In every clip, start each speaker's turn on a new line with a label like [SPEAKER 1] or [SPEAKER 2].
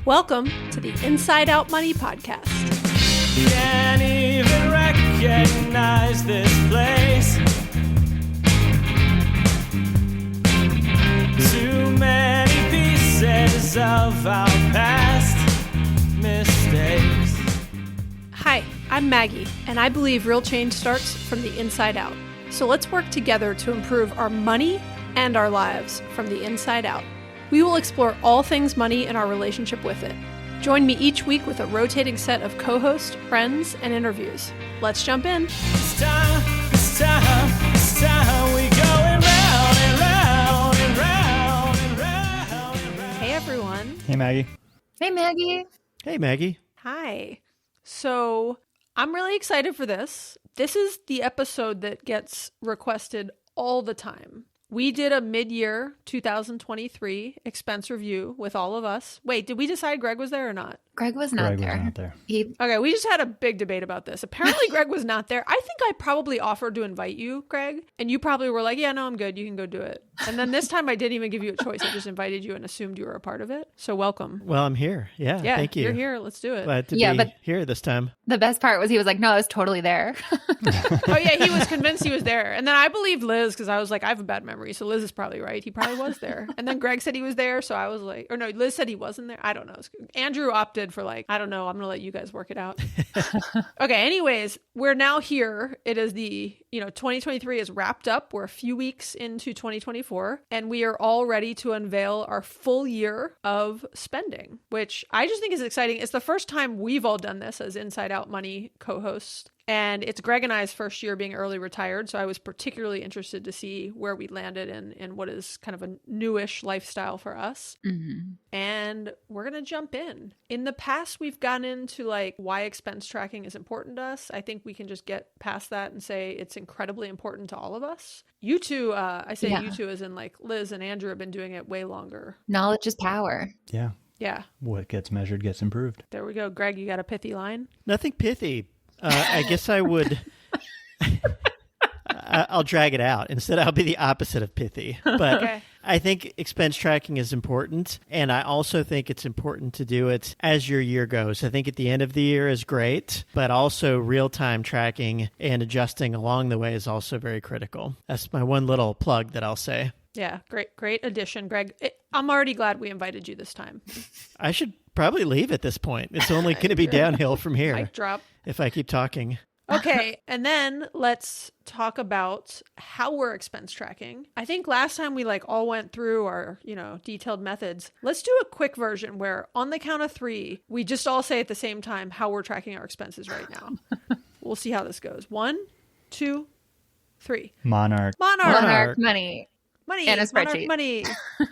[SPEAKER 1] Welcome to the Inside Out Money Podcast.
[SPEAKER 2] Can't even recognize this place. Too many pieces of our past mistakes.
[SPEAKER 1] Hi, I'm Maggie, and I believe real change starts from the inside out. So let's work together to improve our money and our lives from the inside out. We will explore all things money and our relationship with it. Join me each week with a rotating set of co-hosts, friends, and interviews. Let's jump in.
[SPEAKER 2] It's time, we going round and round and round and round and round.
[SPEAKER 1] Hey, everyone.
[SPEAKER 3] Hey, Maggie.
[SPEAKER 4] Hey, Maggie.
[SPEAKER 3] Hey, Maggie.
[SPEAKER 1] Hi. So I'm really excited for this. This is the episode that gets requested all the time. We did a mid-year 2023 expense review with all of us. Wait, did we decide Greg was there or not?
[SPEAKER 4] Greg was not there.
[SPEAKER 1] Okay, we just had a big debate about this. Apparently Greg was not there. I think I probably offered to invite you, Greg, and you probably were like, yeah, no, I'm good. You can go do it. And then this time I didn't even give you a choice. I just invited you and assumed you were a part of it. So welcome.
[SPEAKER 3] Well, I'm here. Yeah, thank you.
[SPEAKER 1] You're here. Let's do it.
[SPEAKER 3] Glad to be here this time.
[SPEAKER 4] The best part was he was like, no, I was totally there.
[SPEAKER 1] Oh, yeah, he was convinced he was there. And then I believed Liz because I was like, I have a bad memory. So Liz is probably right. He probably was there. And then Greg said he was there. So I was like, or no, Liz said he wasn't there. I don't know. Andrew opted for like, I don't know. I'm going to let you guys work it out. Okay. Anyways, we're now here. It is 2023 is wrapped up. We're a few weeks into 2024 and we are all ready to unveil our full year of spending, which I just think is exciting. It's the first time we've all done this as Inside Out Money co-hosts. And it's Greg and I's first year being early retired. So I was particularly interested to see where we landed in what is kind of a newish lifestyle for us. Mm-hmm. And we're going to jump in. In the past, we've gone into like why expense tracking is important to us. I think we can just get past that and say it's incredibly important to all of us. You two, you two as in like Liz and Andrew have been doing it way longer.
[SPEAKER 4] Knowledge is power.
[SPEAKER 3] Yeah.
[SPEAKER 1] Yeah.
[SPEAKER 3] What gets measured gets improved.
[SPEAKER 1] There we go. Greg, you got a pithy line?
[SPEAKER 3] Nothing pithy. I guess I would. I'll drag it out. Instead, I'll be the opposite of pithy. But okay. I think expense tracking is important. And I also think it's important to do it as your year goes. I think at the end of the year is great, but also real-time tracking and adjusting along the way is also very critical. That's my one little plug that I'll say.
[SPEAKER 1] Yeah, great addition, Greg. I'm already glad we invited you this time.
[SPEAKER 3] I should probably leave at this point. It's only going to be downhill from here.
[SPEAKER 1] Mic drop.
[SPEAKER 3] If I keep talking.
[SPEAKER 1] Okay, and then let's talk about how we're expense tracking. I think last time we all went through our, detailed methods. Let's do a quick version where on the count of 3, we just all say at the same time how we're tracking our expenses right now. We'll see how this goes. 1, 2, 3.
[SPEAKER 3] Monarch
[SPEAKER 4] money.
[SPEAKER 1] Money
[SPEAKER 4] and a spreadsheet.
[SPEAKER 1] Monarch money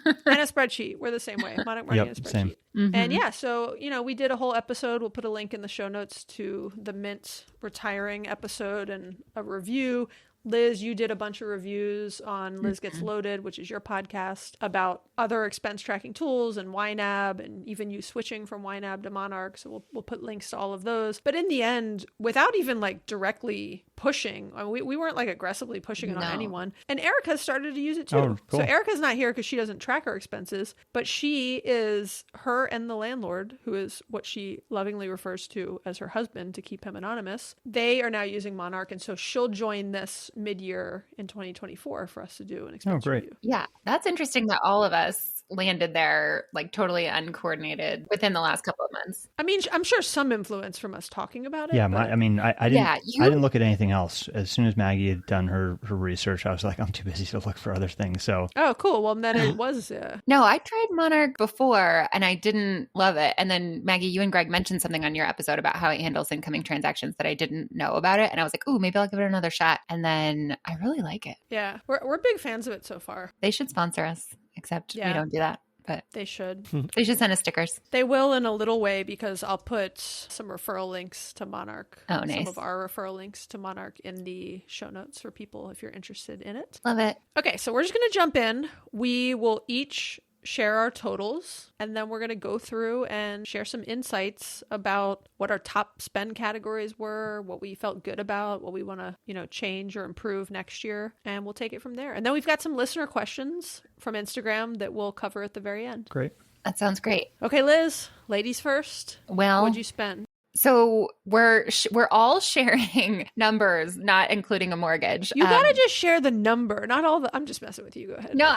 [SPEAKER 1] and a spreadsheet. We're the same way. Monarch money and a spreadsheet.
[SPEAKER 3] Same.
[SPEAKER 4] Mm-hmm.
[SPEAKER 1] And yeah, so, we did a whole episode. We'll put a link in the show notes to the Mint retiring episode and a review. Liz, you did a bunch of reviews on Liz Gets Loaded, which is your podcast, about other expense tracking tools and YNAB, and even you switching from YNAB to Monarch. So we'll put links to all of those. But in the end, without even directly pushing, we weren't aggressively pushing it on anyone. And Erica started to use it too.
[SPEAKER 3] Oh, cool.
[SPEAKER 1] So Erica's not here because she doesn't track her expenses, but she is her and the landlord, who is what she lovingly refers to as her husband to keep him anonymous. They are now using Monarch. And so she'll join this mid-year in 2024 for us to do an expense review.
[SPEAKER 4] Yeah, that's interesting that all of us landed there totally uncoordinated within the last couple of months.
[SPEAKER 1] I mean, I'm sure some influence from us talking about it.
[SPEAKER 3] Yeah, I didn't look at anything else. As soon as Maggie had done her research, I was like, I'm too busy to look for other things. So
[SPEAKER 1] oh, cool. Well, then it was.
[SPEAKER 4] No, I tried Monarch before and I didn't love it. And then Maggie, you and Greg mentioned something on your episode about how it handles incoming transactions that I didn't know about it, and I was like, ooh, maybe I'll give it another shot. And then I really like it.
[SPEAKER 1] Yeah, we're big fans of it so far.
[SPEAKER 4] They should sponsor us. Except we don't do that, but
[SPEAKER 1] they should.
[SPEAKER 4] They should send us stickers.
[SPEAKER 1] They will in a little way because I'll put some referral links to Monarch.
[SPEAKER 4] Oh, nice.
[SPEAKER 1] Some of our referral links to Monarch in the show notes for people if you're interested in it.
[SPEAKER 4] Love it.
[SPEAKER 1] Okay, so we're just going to jump in. We will each share our totals, and then we're going to go through and share some insights about what our top spend categories were, what we felt good about, what we want to, change or improve next year, and we'll take it from there. And then we've got some listener questions from Instagram that we'll cover at the very end.
[SPEAKER 3] Great.
[SPEAKER 4] That sounds great.
[SPEAKER 1] Okay, Liz, ladies first.
[SPEAKER 4] Well,
[SPEAKER 1] What'd you spend?
[SPEAKER 4] so we're all sharing numbers, not including a mortgage.
[SPEAKER 1] You gotta just share the number, not all the. I'm just messing with you. Go ahead.
[SPEAKER 4] No,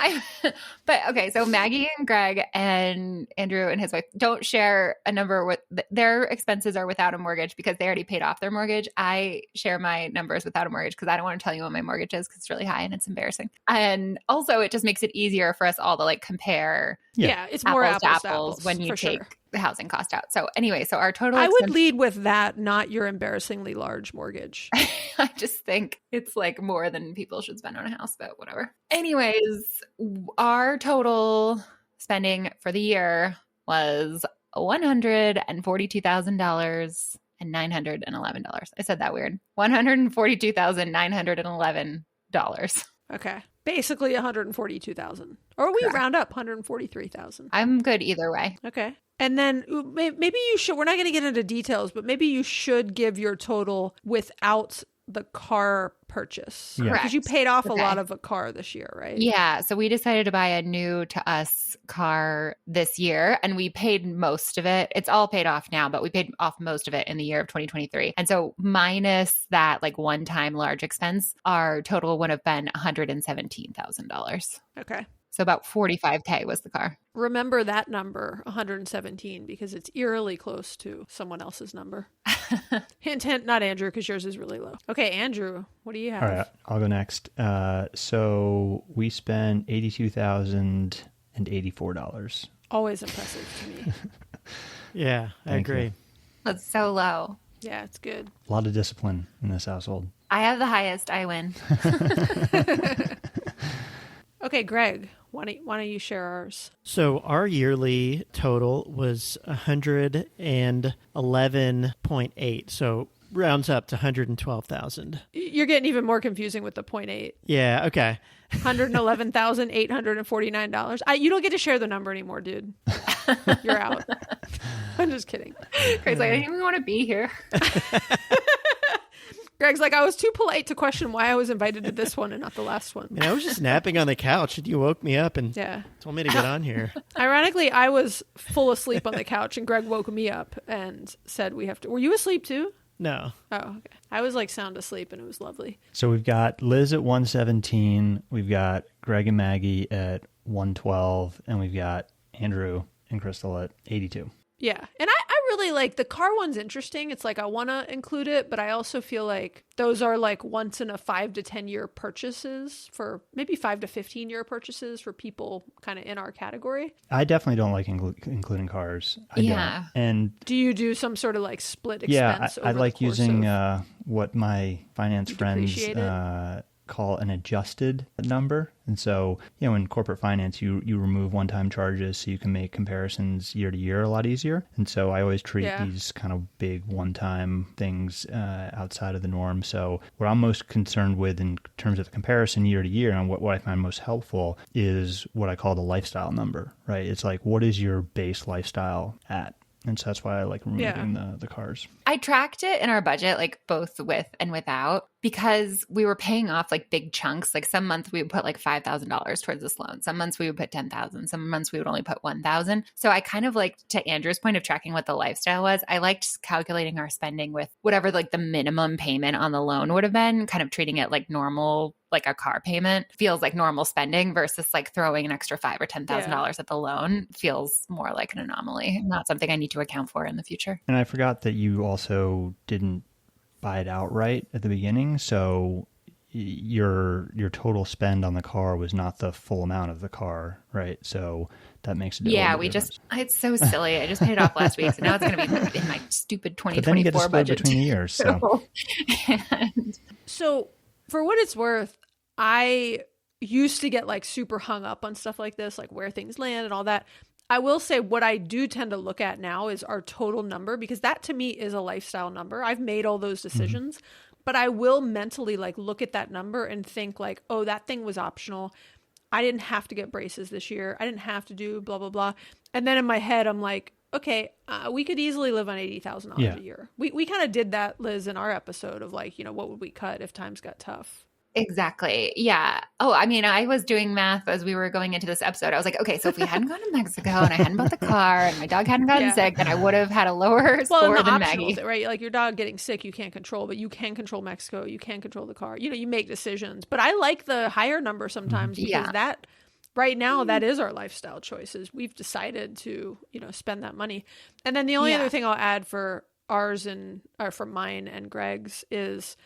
[SPEAKER 4] but okay. So Maggie and Greg and Andrew and his wife don't share a number with their expenses are without a mortgage because they already paid off their mortgage. I share my numbers without a mortgage because I don't want to tell you what my mortgage is because it's really high and it's embarrassing. And also, it just makes it easier for us all to like compare.
[SPEAKER 1] Yeah, it's more apples to apples
[SPEAKER 4] when you take
[SPEAKER 1] sure.
[SPEAKER 4] the housing cost out. So anyway, so our total.
[SPEAKER 1] I would lead with that, not your embarrassingly large mortgage.
[SPEAKER 4] I just think it's like more than people should spend on a house, but whatever. Anyways, our total spending for the year was $142,000 and $911. I said that weird. $142,911.
[SPEAKER 1] Okay. Basically 142,000. Or we
[SPEAKER 4] Correct.
[SPEAKER 1] round up 143,000.
[SPEAKER 4] I'm good either way.
[SPEAKER 1] Okay. And then maybe you should, we're not going to get into details, but maybe you should give your total without the car purchase.
[SPEAKER 5] Yeah.
[SPEAKER 1] Because you paid off a
[SPEAKER 4] Okay.
[SPEAKER 1] lot of a car this year, right?
[SPEAKER 4] Yeah. So we decided to buy a new to us car this year and we paid most of it. It's all paid off now, but we paid off most of it in the year of 2023. And so minus that like one-time large expense, our total would have been $117,000.
[SPEAKER 1] Okay.
[SPEAKER 4] So about $45K was the car.
[SPEAKER 1] Remember that number, 117, because it's eerily close to someone else's number. Hint, hint, not Andrew, because yours is really low. Okay, Andrew, what do you have?
[SPEAKER 5] All right, I'll go next. So we spent $82,084.
[SPEAKER 1] Always impressive to me.
[SPEAKER 3] Yeah, I
[SPEAKER 5] Thank you.
[SPEAKER 3] agree.
[SPEAKER 4] That's so low.
[SPEAKER 1] Yeah, it's good.
[SPEAKER 5] A lot of discipline in this household.
[SPEAKER 4] I have the highest. I win.
[SPEAKER 1] Okay, Greg, why don't you share ours?
[SPEAKER 3] So our yearly total was 111.8. So rounds up to 112,000.
[SPEAKER 1] You're getting even more confusing with the 0.8.
[SPEAKER 3] Yeah, okay.
[SPEAKER 1] $111,849. You don't get to share the number anymore, dude. You're out. I'm just kidding.
[SPEAKER 4] Greg's like, I didn't even want to be here.
[SPEAKER 1] Greg's like, I was too polite to question why I was invited to this one and not the last one.
[SPEAKER 3] I was just napping on the couch and you woke me up and
[SPEAKER 1] Yeah.
[SPEAKER 3] told me to get on here.
[SPEAKER 1] Ironically, I was full asleep on the couch and Greg woke me up and said we have to. Were you asleep too?
[SPEAKER 3] No.
[SPEAKER 1] Oh, okay. I was like sound asleep and it was lovely.
[SPEAKER 5] So we've got Liz at 117, we've got Greg and Maggie at 112, and we've got Andrew and Crystal at 82.
[SPEAKER 1] Yeah. And I really like the car one's interesting. It's like I want to include it, but I also feel like those are like once in a 5 to 10 year purchases for maybe 5 to 15 year purchases for people kind of in our category.
[SPEAKER 5] I definitely don't like including cars. I
[SPEAKER 4] Yeah.
[SPEAKER 5] don't. And
[SPEAKER 1] Do you do some sort of like split
[SPEAKER 5] yeah,
[SPEAKER 1] expense?
[SPEAKER 5] I
[SPEAKER 1] over
[SPEAKER 5] like
[SPEAKER 1] the course
[SPEAKER 5] using
[SPEAKER 1] of-
[SPEAKER 5] what my finance
[SPEAKER 1] You
[SPEAKER 5] friends
[SPEAKER 1] depreciate it?
[SPEAKER 5] call an adjusted number. And so, in corporate finance, you remove one-time charges so you can make comparisons year to year a lot easier. And so I always treat
[SPEAKER 1] Yeah.
[SPEAKER 5] these kind of big one-time things outside of the norm. So what I'm most concerned with in terms of the comparison year to year and what I find most helpful is what I call the lifestyle number, right? It's like, what is your base lifestyle at? And so that's why I like removing the cars.
[SPEAKER 4] I tracked it in our budget, like both with and without, because we were paying off like big chunks. Like some months we would put like $5,000 towards this loan. Some months we would put 10,000. Some months we would only put 1,000. So I kind of like, to Andrew's point of tracking what the lifestyle was, I liked calculating our spending with whatever like the minimum payment on the loan would have been, kind of treating it like normal, like a car payment feels like normal spending versus like throwing an extra $5,000 or $10,000 at the loan feels more like an anomaly, not something I need to account for in the future.
[SPEAKER 5] And I forgot that you also didn't buy it outright at the beginning, so your total spend on the car was not the full amount of the car, right? So that makes a
[SPEAKER 4] Yeah,
[SPEAKER 5] difference.
[SPEAKER 4] it's so silly. I just paid it off last week, so now it's going to be in my stupid
[SPEAKER 5] But then you get to
[SPEAKER 4] 2024
[SPEAKER 5] split
[SPEAKER 4] budget.
[SPEAKER 5] between the years. So
[SPEAKER 4] And
[SPEAKER 1] So, for what it's worth, I used to get like super hung up on stuff like this, like where things land and all that. I will say what I do tend to look at now is our total number, because that to me is a lifestyle number. I've made all those decisions, but I will mentally like look at that number and think like, oh, that thing was optional. I didn't have to get braces this year. I didn't have to do blah, blah, blah. And then in my head, I'm like, okay, we could easily live on $80,000
[SPEAKER 5] Yeah.
[SPEAKER 1] a year. We kind of did that, Liz, in our episode of like, what would we cut if times got tough?
[SPEAKER 4] Exactly. Yeah. Oh, I mean, I was doing math as we were going into this episode. I was like, okay, so if we hadn't gone to Mexico and I hadn't bought the car and my dog hadn't gotten sick, then I would have had a lower score
[SPEAKER 1] and the
[SPEAKER 4] than
[SPEAKER 1] optionals,
[SPEAKER 4] Maggie.
[SPEAKER 1] right? Like your dog getting sick, you can't control, but you can control Mexico. You can control the car. You make decisions. But I like the higher number sometimes because that right now, that is our lifestyle choices. We've decided to, spend that money. And then the only other thing I'll add for ours or for mine and Greg's is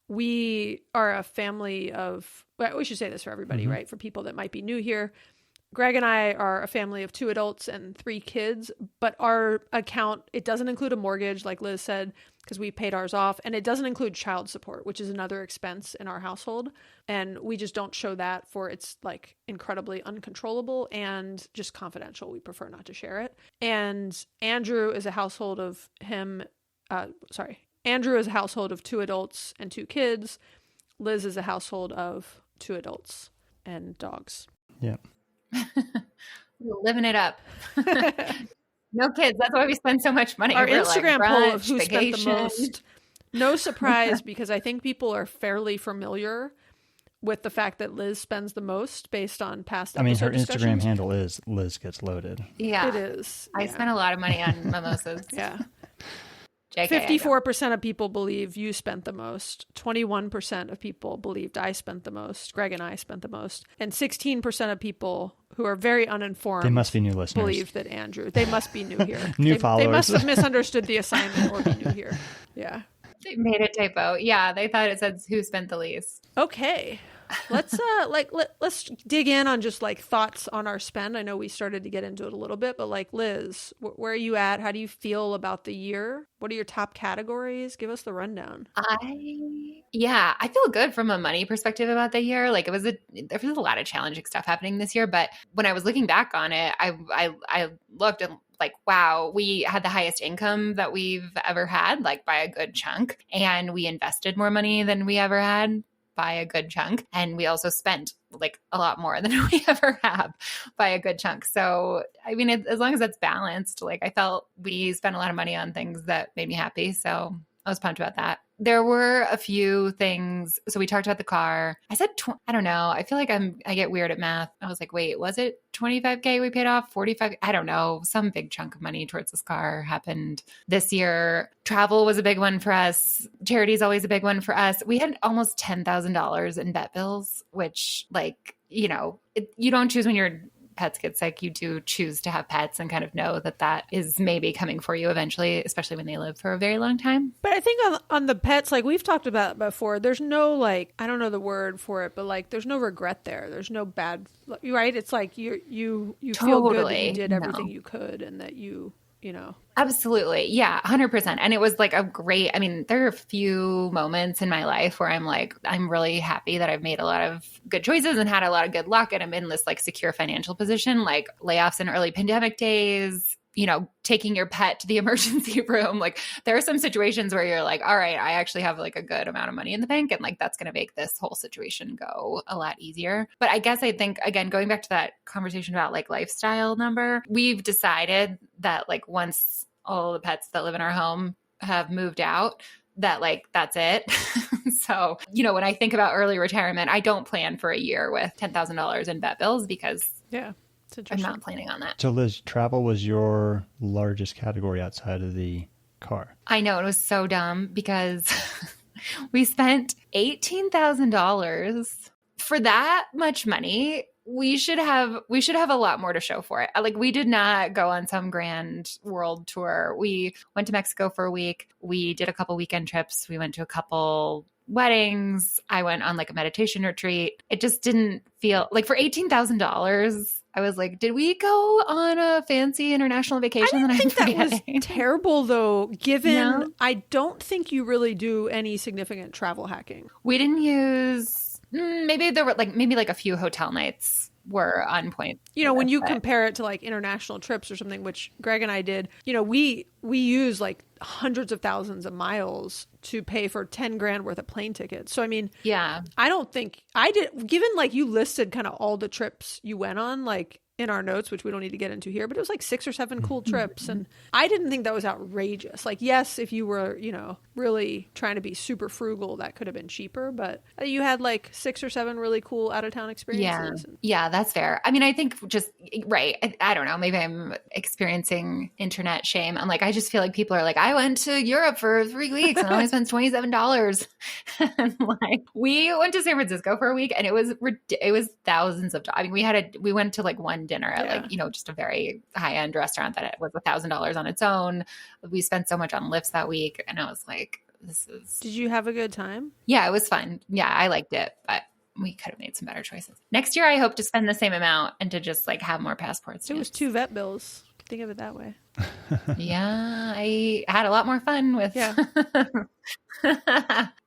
[SPEAKER 1] we are a family of, well, we should say this for everybody, right? For people that might be new here. Greg and I are a family of 2 adults and 3 kids, but our account, it doesn't include a mortgage, like Liz said, because we paid ours off. And it doesn't include child support, which is another expense in our household. And we just don't show that for it's like incredibly uncontrollable and just confidential. We prefer not to share it. And Andrew is a household of Andrew is a household of 2 adults and 2 kids. Liz is a household of 2 adults and dogs.
[SPEAKER 5] Yeah.
[SPEAKER 4] Living it up. No kids. That's why we spend so much money.
[SPEAKER 1] Our
[SPEAKER 4] We're
[SPEAKER 1] Instagram
[SPEAKER 4] like,
[SPEAKER 1] poll of
[SPEAKER 4] brunch,
[SPEAKER 1] who
[SPEAKER 4] vacation.
[SPEAKER 1] spent the most. No surprise, because I think people are fairly familiar with the fact that Liz spends the most based on past
[SPEAKER 5] I mean, her
[SPEAKER 1] episode
[SPEAKER 5] Instagram
[SPEAKER 1] discussions.
[SPEAKER 5] handle is Liz Gets Loaded.
[SPEAKER 4] Yeah.
[SPEAKER 1] It is.
[SPEAKER 4] I spent a lot of money on mimosas.
[SPEAKER 1] Yeah.
[SPEAKER 4] JK, I don't.
[SPEAKER 1] 54% of people believe you spent the most. 21% of people believed I spent the most. Greg and I spent the most. And 16% of people who are very uninformed
[SPEAKER 5] They must be new listeners.
[SPEAKER 1] believe that Andrew. They must be new here.
[SPEAKER 5] New
[SPEAKER 1] They
[SPEAKER 5] followers.
[SPEAKER 1] must have misunderstood the assignment or be new here. Yeah.
[SPEAKER 4] They made a typo. Yeah, they thought it said who spent the least.
[SPEAKER 1] Okay. Let's let's dig in on just like thoughts on our spend. I know we started to get into it a little bit, but like Liz, where are you at? How do you feel about the year? What are your top categories? Give us the rundown.
[SPEAKER 4] I feel good from a money perspective about the year. Like there was a lot of challenging stuff happening this year, but when I was looking back on it, I looked and like, wow, we had the highest income that we've ever had, like by a good chunk, and we invested more money than we ever had by a good chunk. And we also spent like a lot more than we ever have by a good chunk. So, I mean, as long as that's balanced, like I felt we spent a lot of money on things that made me happy. So I was pumped about that. There were a few things. So we talked about the car. I said, I don't know. I feel like I get weird at math. I was like, wait, was it 25K we paid off? 45? I don't know. Some big chunk of money towards this car happened this year. Travel was a big one for us. Charity is always a big one for us. We had almost $10,000 in vet bills, which like, you don't choose when your pets get sick. You do choose to have pets and kind of know that is maybe coming for you eventually, especially when they live for a very long time.
[SPEAKER 1] But I think on the pets, like we've talked about before, there's no like, I don't know the word for it, but like there's no regret there. There's no bad, right? It's like you feel good that you did everything you could and that you know.
[SPEAKER 4] Absolutely. Yeah, 100%. And it was like I mean, there are a few moments in my life where I'm like, I'm really happy that I've made a lot of good choices and had a lot of good luck. And I'm in this like secure financial position, like layoffs in early pandemic days, taking your pet to the emergency room. Like there are some situations where you're like, all right, I actually have like a good amount of money in the bank. And like, that's going to make this whole situation go a lot easier. But I guess I think, again, going back to that conversation about like lifestyle number, we've decided that like once all the pets that live in our home have moved out, that like, that's it. So, when I think about early retirement, I don't plan for a year with $10,000 in vet bills because I'm not planning on that.
[SPEAKER 5] So Liz, travel was your largest category outside of the car.
[SPEAKER 4] I know, it was so dumb because we spent $18,000 for that much money. We should have a lot more to show for it. Like we did not go on some grand world tour. We went to Mexico for a week. We did a couple weekend trips. We went to a couple weddings. I went on like a meditation retreat. It just didn't feel like for $18,000. I was like, did we go on a fancy international vacation?
[SPEAKER 1] I think that was terrible though, given I don't think you really do any significant travel hacking.
[SPEAKER 4] We didn't use, maybe there were maybe a few hotel nights were on point.
[SPEAKER 1] When you compare it to like international trips or something, which Greg and I did, we use like hundreds of thousands of miles to pay for 10 grand worth of plane tickets. So, I mean,
[SPEAKER 4] yeah,
[SPEAKER 1] I don't think I did, given like you listed kind of all the trips you went on, like in our notes, which we don't need to get into here, but it was like 6 or 7 cool trips. And I didn't think that was outrageous. Like, yes, if you were, really trying to be super frugal, that could have been cheaper, but you had like 6 or 7 really cool out of town experiences.
[SPEAKER 4] Yeah, that's fair. I mean, I think just, right. I don't know. Maybe I'm experiencing internet shame. I'm like, I just feel like people are like, I went to Europe for 3 weeks and I only spent $27. And like, we went to San Francisco for a week and it was thousands of dollars. I mean, we went to like one dinner at just a very high end restaurant that it was $1,000 on its own. We spent so much on lifts that week. And I was like,
[SPEAKER 1] Did you have a good time?
[SPEAKER 4] Yeah, it was fun. Yeah, I liked it, but we could have made some better choices. Next year, I hope to spend the same amount and to just like have more passports.
[SPEAKER 1] It was 2 vet bills. Think of it that way.
[SPEAKER 4] Yeah, I had a lot more fun with.
[SPEAKER 1] Yeah.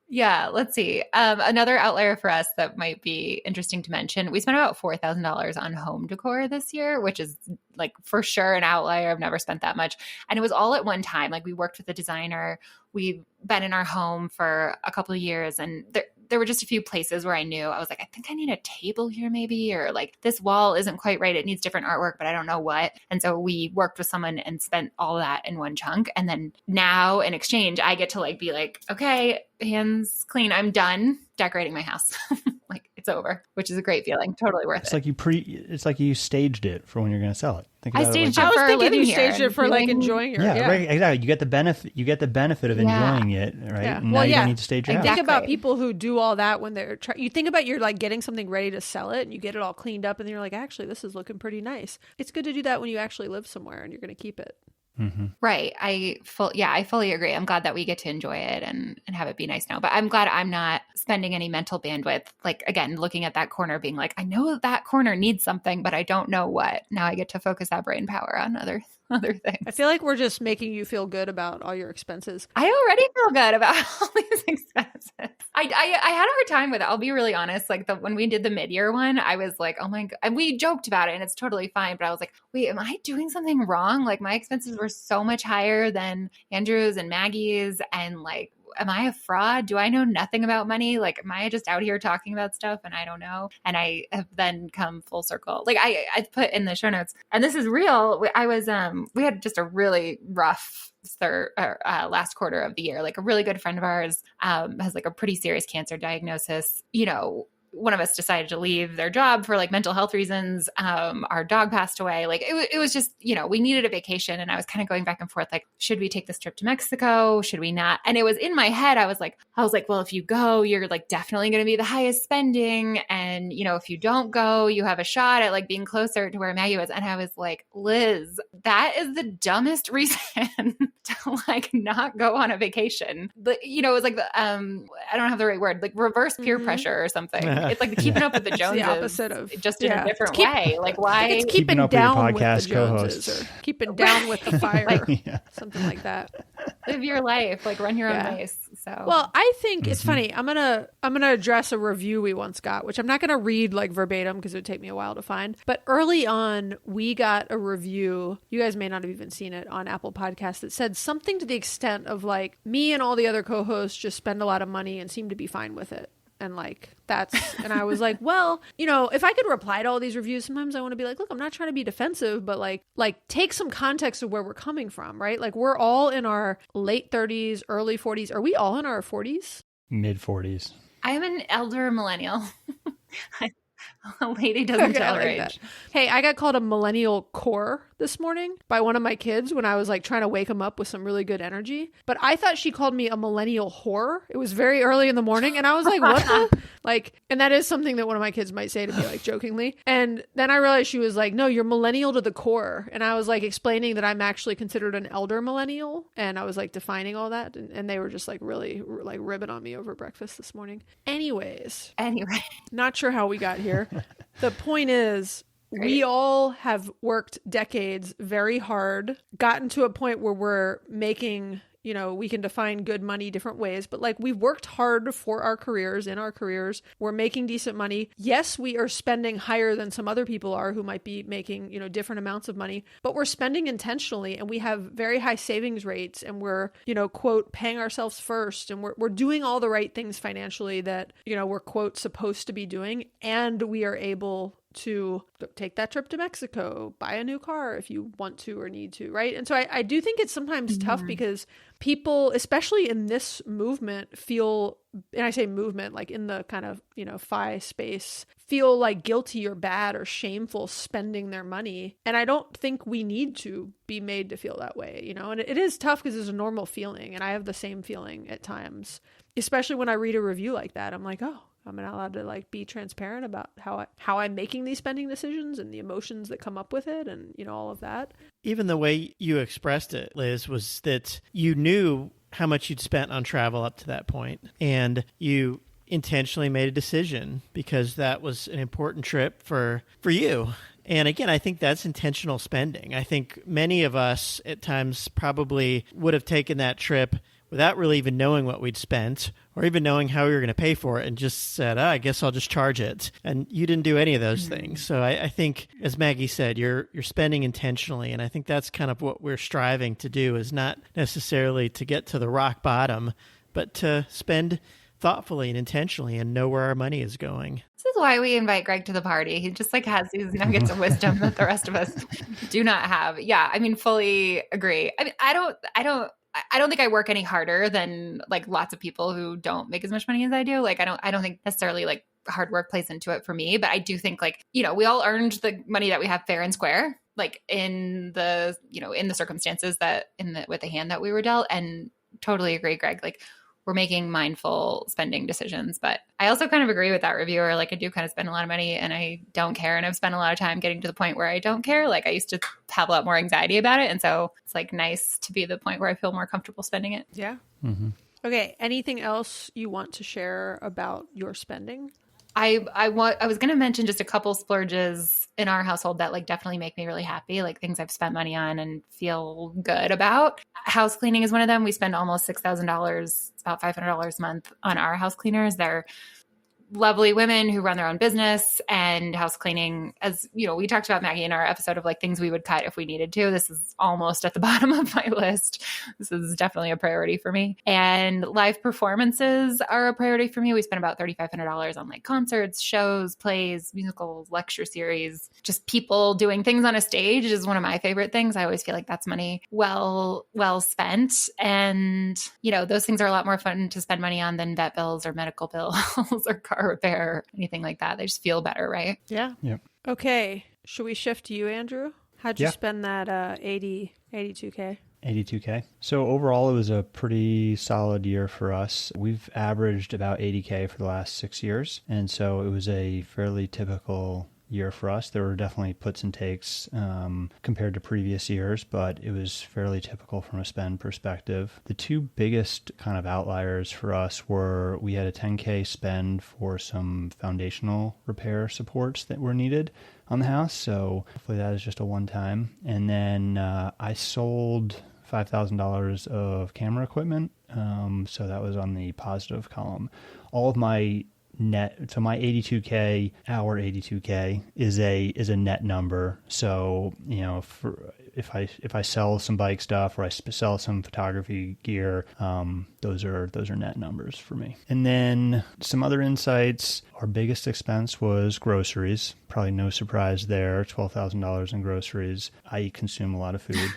[SPEAKER 4] Yeah, let's see. Another outlier for us that might be interesting to mention. We spent about $4,000 on home decor this year, which is like for sure an outlier. I've never spent that much. And it was all at one time. Like we worked with a designer. We've been in our home for a couple of years and there were just a few places where I knew I was like, I think I need a table here maybe, or like this wall isn't quite right. It needs different artwork, but I don't know what. And so we worked with someone and spent all that in one chunk. And then now in exchange, I get to like be like, okay, hands clean. I'm done decorating my house. Like it's over, which is a great feeling. Totally worth it.
[SPEAKER 5] It's like you staged it for when you're going to sell it.
[SPEAKER 4] I staged it
[SPEAKER 1] I was
[SPEAKER 4] for
[SPEAKER 1] thinking
[SPEAKER 4] living
[SPEAKER 1] you
[SPEAKER 4] here
[SPEAKER 1] staged it for like enjoying your
[SPEAKER 5] Right, exactly. You get the benefit of enjoying it, right?
[SPEAKER 1] Yeah.
[SPEAKER 5] And now you don't need to stage your house.
[SPEAKER 1] Think about people who do all that when they're you think about you're like getting something ready to sell it and you get it all cleaned up and then you're like, actually, this is looking pretty nice. It's good to do that when you actually live somewhere and you're going to keep it.
[SPEAKER 5] Mm-hmm.
[SPEAKER 4] Right. I fully agree. I'm glad that we get to enjoy it and have it be nice now. But I'm glad I'm not spending any mental bandwidth. Like, again, looking at that corner being like, I know that corner needs something, but I don't know what. Now I get to focus that brain power on other things.
[SPEAKER 1] I feel like we're just making you feel good about all your expenses.
[SPEAKER 4] I already feel good about all these expenses. I had a hard time with it. I'll be really honest. Like when we did the mid-year one, I was like, oh my God. And we joked about it and it's totally fine. But I was like, wait, am I doing something wrong? Like my expenses were so much higher than Andrew's and Maggie's. And like, am I a fraud? Do I know nothing about money? Like, am I just out here talking about stuff and I don't know? And I have then come full circle. Like I put in the show notes, and this is real. I was, we had just a really rough last quarter of the year. Like a really good friend of ours has like a pretty serious cancer diagnosis. One of us decided to leave their job for like mental health reasons. Our dog passed away. Like it was just, we needed a vacation. And I was kind of going back and forth, like, should we take this trip to Mexico? Should we not? And it was in my head. I was like, well, if you go, you're like definitely going to be the highest spending. And, if you don't go, you have a shot at like being closer to where Maggie was. And I was like, Liz, that is the dumbest reason to like not go on a vacation. But, it was like I don't have the right word, like reverse peer pressure or something. It's like keeping up with the Joneses.
[SPEAKER 1] The opposite of
[SPEAKER 4] just in a different way. Like why?
[SPEAKER 1] It's keeping down with the Joneses or keeping down with the fire, something like that.
[SPEAKER 4] Live your life, like run your own race. So
[SPEAKER 1] well, I think it's funny. I'm gonna address a review we once got, which I'm not gonna read like verbatim because it would take me a while to find. But early on, we got a review. You guys may not have even seen it on Apple Podcasts that said something to the extent of like, me and all the other co-hosts just spend a lot of money and seem to be fine with it. And like and I was like, well, if I could reply to all these reviews, sometimes I want to be like, look, I'm not trying to be defensive, but like take some context of where we're coming from, right? Like we're all in our late 30s, early 40s. Are we all in our 40s?
[SPEAKER 5] Mid 40s.
[SPEAKER 4] I'm an elder millennial. A lady doesn't tell her age.
[SPEAKER 1] That. Hey, I got called a millennial core this morning by one of my kids when I was like trying to wake him up with some really good energy. But I thought she called me a millennial whore. It was very early in the morning. And I was like, what the? Like, and that is something that one of my kids might say to me, like jokingly. And then I realized she was like, no, you're millennial to the core. And I was like explaining that I'm actually considered an elder millennial. And I was like defining all that. And they were just like really like ribbing on me over breakfast this morning. Anyway, not sure how we got here. The point is, we all have worked decades very hard, gotten to a point where we're making, we can define good money different ways, but like we've worked hard for our careers, in our careers, we're making decent money. Yes, we are spending higher than some other people are who might be making, different amounts of money, but we're spending intentionally and we have very high savings rates and we're, quote, paying ourselves first and we're doing all the right things financially that, we're, quote, supposed to be doing. And we are able to take that trip to Mexico, buy a new car if you want to or need to, right? And so I do think it's sometimes tough because people, especially in this movement, feel, and I say movement, like in the kind of, FI space, feel like guilty or bad or shameful spending their money. And I don't think we need to be made to feel that way, and it is tough because it's a normal feeling. And I have the same feeling at times, especially when I read a review like that. I'm like, oh, I'm not allowed to like be transparent about how I'm making these spending decisions and the emotions that come up with it and, all of that.
[SPEAKER 3] Even the way you expressed it, Liz, was that you knew how much you'd spent on travel up to that point, and you intentionally made a decision because that was an important trip for you. And again, I think that's intentional spending. I think many of us at times probably would have taken that trip without really even knowing what we'd spent or even knowing how we were going to pay for it and just said, I guess I'll just charge it. And you didn't do any of those things. So I think, as Maggie said, you're spending intentionally. And I think that's kind of what we're striving to do, is not necessarily to get to the rock bottom, but to spend thoughtfully and intentionally and know where our money is going.
[SPEAKER 4] This is why we invite Greg to the party. He just has these nuggets of wisdom that the rest of us do not have. Yeah, fully agree. I don't think I work any harder than like lots of people who don't make as much money as I do. Like, I don't think necessarily like hard work plays into it for me, but I do think like, we all earned the money that we have fair and square, like in the, in the circumstances with the hand that we were dealt. And totally agree, Greg. Like, we're making mindful spending decisions. But I also kind of agree with that reviewer. Like, I do kind of spend a lot of money and I don't care. And I've spent a lot of time getting to the point where I don't care. Like, I used to have a lot more anxiety about it. And so it's like nice to be at the point where I feel more comfortable spending it.
[SPEAKER 1] Yeah.
[SPEAKER 5] Mm-hmm.
[SPEAKER 1] Okay. Anything else you want to share about your spending?
[SPEAKER 4] I was going to mention just a couple splurges in our household that like definitely make me really happy, like things I've spent money on and feel good about. House cleaning is one of them. We spend almost $6,000, about $500 a month on our house cleaners. They're lovely women who run their own business, and house cleaning, as we talked about, Maggie, in our episode of like things we would cut if we needed to. This is almost at the bottom of my list. This is definitely a priority for me. And live performances are a priority for me. We spend about $3,500 on like concerts, shows, plays, musicals, lecture series, just people doing things on a stage is one of my favorite things. I always feel like that's money well spent. And, those things are a lot more fun to spend money on than vet bills or medical bills or car repair, anything like that. They just feel better, right?
[SPEAKER 1] Yeah.
[SPEAKER 5] Yep.
[SPEAKER 1] Okay. Should we shift to you, Andrew? How'd you spend that 82K?
[SPEAKER 5] 82K. So overall, it was a pretty solid year for us. We've averaged about 80K for the last 6 years. And so it was a fairly typical year for us. There were definitely puts and takes compared to previous years, but it was fairly typical from a spend perspective. The two biggest kind of outliers for us were we had a 10K spend for some foundational repair supports that were needed on the house. So hopefully that is just a one-time. And then I sold $5,000 of camera equipment. So that was on the positive column. All of my net, so my 82K, our 82K is a net number. So, if I sell some bike stuff or I sell some photography gear, those are net numbers for me. And then some other insights. Our biggest expense was groceries. Probably no surprise there. $12,000 in groceries. I consume a lot of food,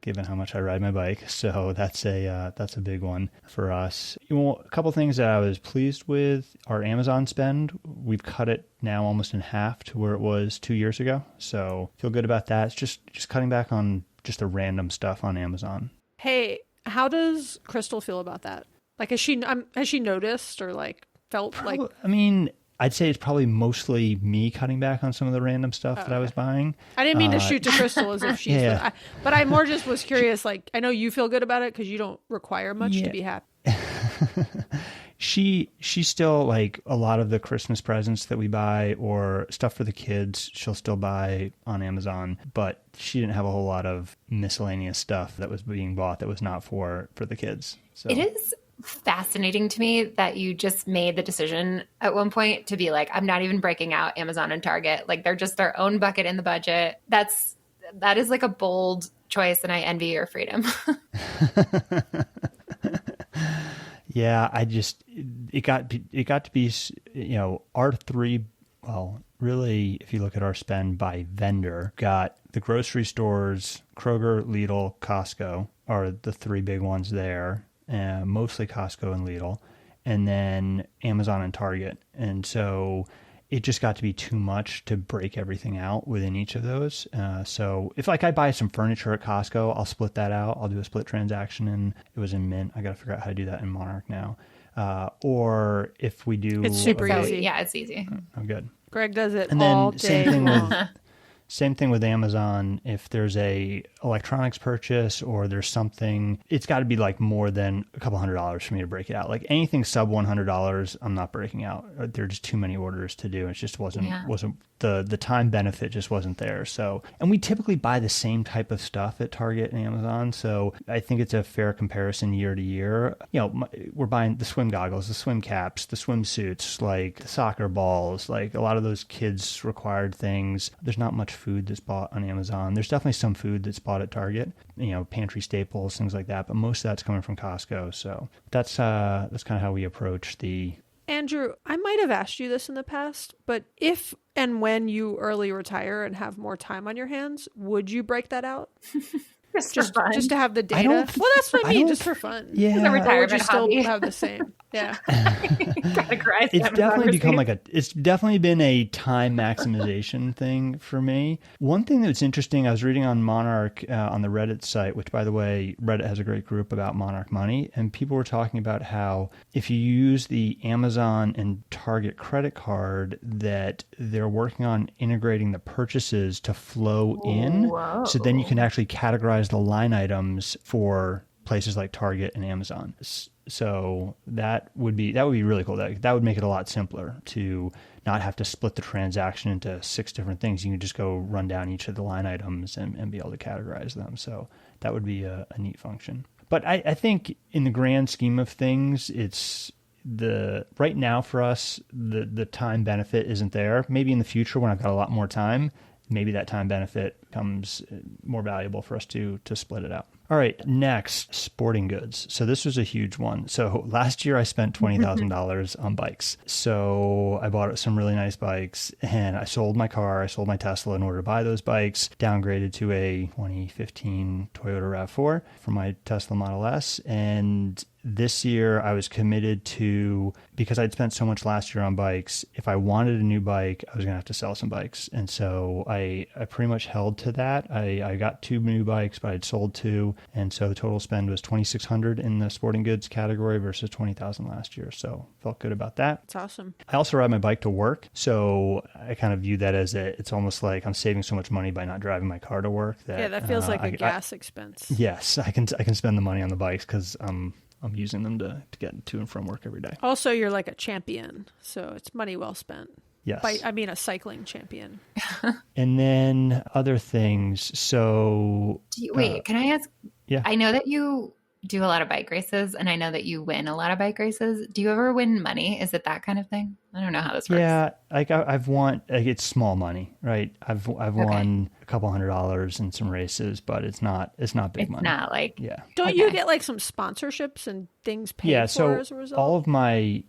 [SPEAKER 5] given how much I ride my bike. So that's a big one for us. A couple things that I was pleased with: our Amazon spend. We've cut it now almost in half to where it was 2 years ago. So feel good about that. It's just cutting back on just the random stuff on Amazon.
[SPEAKER 1] Hey, how does Crystal feel about that? Like, has she noticed or like felt like?
[SPEAKER 5] I'd say it's probably mostly me cutting back on some of the random stuff that I was buying.
[SPEAKER 1] I didn't mean to shoot to Crystal as if she's,
[SPEAKER 5] yeah.
[SPEAKER 1] But I more just was curious. Like, I know you feel good about it because you don't require much to be happy.
[SPEAKER 5] She still, like, a lot of the Christmas presents that we buy or stuff for the kids, she'll still buy on Amazon, but she didn't have a whole lot of miscellaneous stuff that was being bought that was not for the kids. So
[SPEAKER 4] it is fascinating to me that you just made the decision at one point to be like, I'm not even breaking out Amazon and Target. Like, they're just their own bucket in the budget. That is like a bold choice, and I envy your freedom.
[SPEAKER 5] Yeah, it got to be, our three, well, really, if you look at our spend by vendor, got the grocery stores, Kroger, Lidl, Costco are the three big ones there, mostly Costco and Lidl, and then Amazon and Target. And so it just got to be too much to break everything out within each of those. So if like I buy some furniture at Costco, I'll split that out. I'll do a split transaction, and it was in Mint. I got to figure out how to do that in Monarch now. Or if we do,
[SPEAKER 1] It's super easy.
[SPEAKER 4] Yeah, it's easy.
[SPEAKER 5] Oh, good.
[SPEAKER 1] Greg does it
[SPEAKER 5] And
[SPEAKER 1] all
[SPEAKER 5] then
[SPEAKER 1] day
[SPEAKER 5] same thing
[SPEAKER 1] long.
[SPEAKER 5] with same thing with Amazon. If there's a electronics purchase or there's something, it's got to be like more than a couple $100 for me to break it out. Like anything sub $100, I'm not breaking out. There are just too many orders to do. It just wasn't the time benefit just wasn't there. So, and we typically buy the same type of stuff at Target and Amazon. So I think it's a fair comparison year to year. You know, we're buying the swim goggles, the swim caps, the swimsuits, like the soccer balls, like a lot of those kids required things. There's not much food that's bought on Amazon. There's definitely some food that's bought at Target, you know, pantry staples, things like that. But most of that's coming from Costco. So that's kind of how we approach the.
[SPEAKER 1] Andrew, I might have asked you this in the past, but if and when you early retire and have more time on your hands, would you break that out?
[SPEAKER 4] Just for fun.
[SPEAKER 1] Just to have the data?
[SPEAKER 5] don't-
[SPEAKER 1] Well, that's what I
[SPEAKER 5] I
[SPEAKER 1] mean,
[SPEAKER 5] don't-
[SPEAKER 1] just for fun.
[SPEAKER 5] Yeah.
[SPEAKER 4] It's a
[SPEAKER 1] Or would you
[SPEAKER 4] retirement
[SPEAKER 1] still
[SPEAKER 4] hobby.
[SPEAKER 1] have the same? Yeah.
[SPEAKER 4] Categorize
[SPEAKER 5] It's
[SPEAKER 4] Amazon
[SPEAKER 5] definitely become
[SPEAKER 4] receipts.
[SPEAKER 5] it's definitely been a time maximization thing for me. One thing that's interesting, I was reading on Monarch on the Reddit site, which by the way, Reddit has a great group about Monarch money, and people were talking about how if you use the Amazon and Target credit card, that they're working on integrating the purchases to flow in, so then you can actually categorize the line items for places like Target and Amazon. So that would be really cool. That would make it a lot simpler to not have to split the transaction into 6 different things. You can just go run down each of the line items and be able to categorize them. So that would be a neat function. But I think in the grand scheme of things, it's right now for us, the time benefit isn't there. Maybe in the future when I've got a lot more time, maybe that time benefit becomes more valuable for us to split it out. All right, next, sporting goods. So this was a huge one. So last year I spent $20,000 on bikes. So I bought some really nice bikes, and I sold my car. I sold my Tesla in order to buy those bikes, downgraded to a 2015 Toyota RAV4 for my Tesla Model S. And this year I was committed to, because I'd spent so much last year on bikes, if I wanted a new bike, I was going to have to sell some bikes. And so I pretty much held to that. I got 2 new bikes, but I'd sold 2. And so the total spend was $2,600 in the sporting goods category versus $20,000 last year. So felt good about that.
[SPEAKER 1] It's awesome.
[SPEAKER 5] I also ride my bike to work. So I kind of view that as it's almost like I'm saving so much money by not driving my car to work.
[SPEAKER 1] That feels like a gas expense.
[SPEAKER 5] Yes, I can spend the money on the bikes because I'm using them to get to and from work every day.
[SPEAKER 1] Also, you're like a champion, so it's money well spent.
[SPEAKER 5] Yes.
[SPEAKER 1] A cycling champion.
[SPEAKER 5] And then other things. So
[SPEAKER 4] Wait, can I ask?
[SPEAKER 5] Yeah.
[SPEAKER 4] I know that you do a lot of bike races, and I know that you win a lot of bike races. Do you ever win money? Is it that kind of thing? I don't know how this works.
[SPEAKER 5] Yeah, like I've won. Like it's small money, right? I've won a couple $100 in some races, but it's not big
[SPEAKER 4] It's
[SPEAKER 5] money.
[SPEAKER 4] not like
[SPEAKER 5] Yeah.
[SPEAKER 1] Don't you
[SPEAKER 4] Okay.
[SPEAKER 1] get like some sponsorships and things paid
[SPEAKER 5] Yeah,
[SPEAKER 1] for
[SPEAKER 5] so
[SPEAKER 1] as a result?
[SPEAKER 5] all of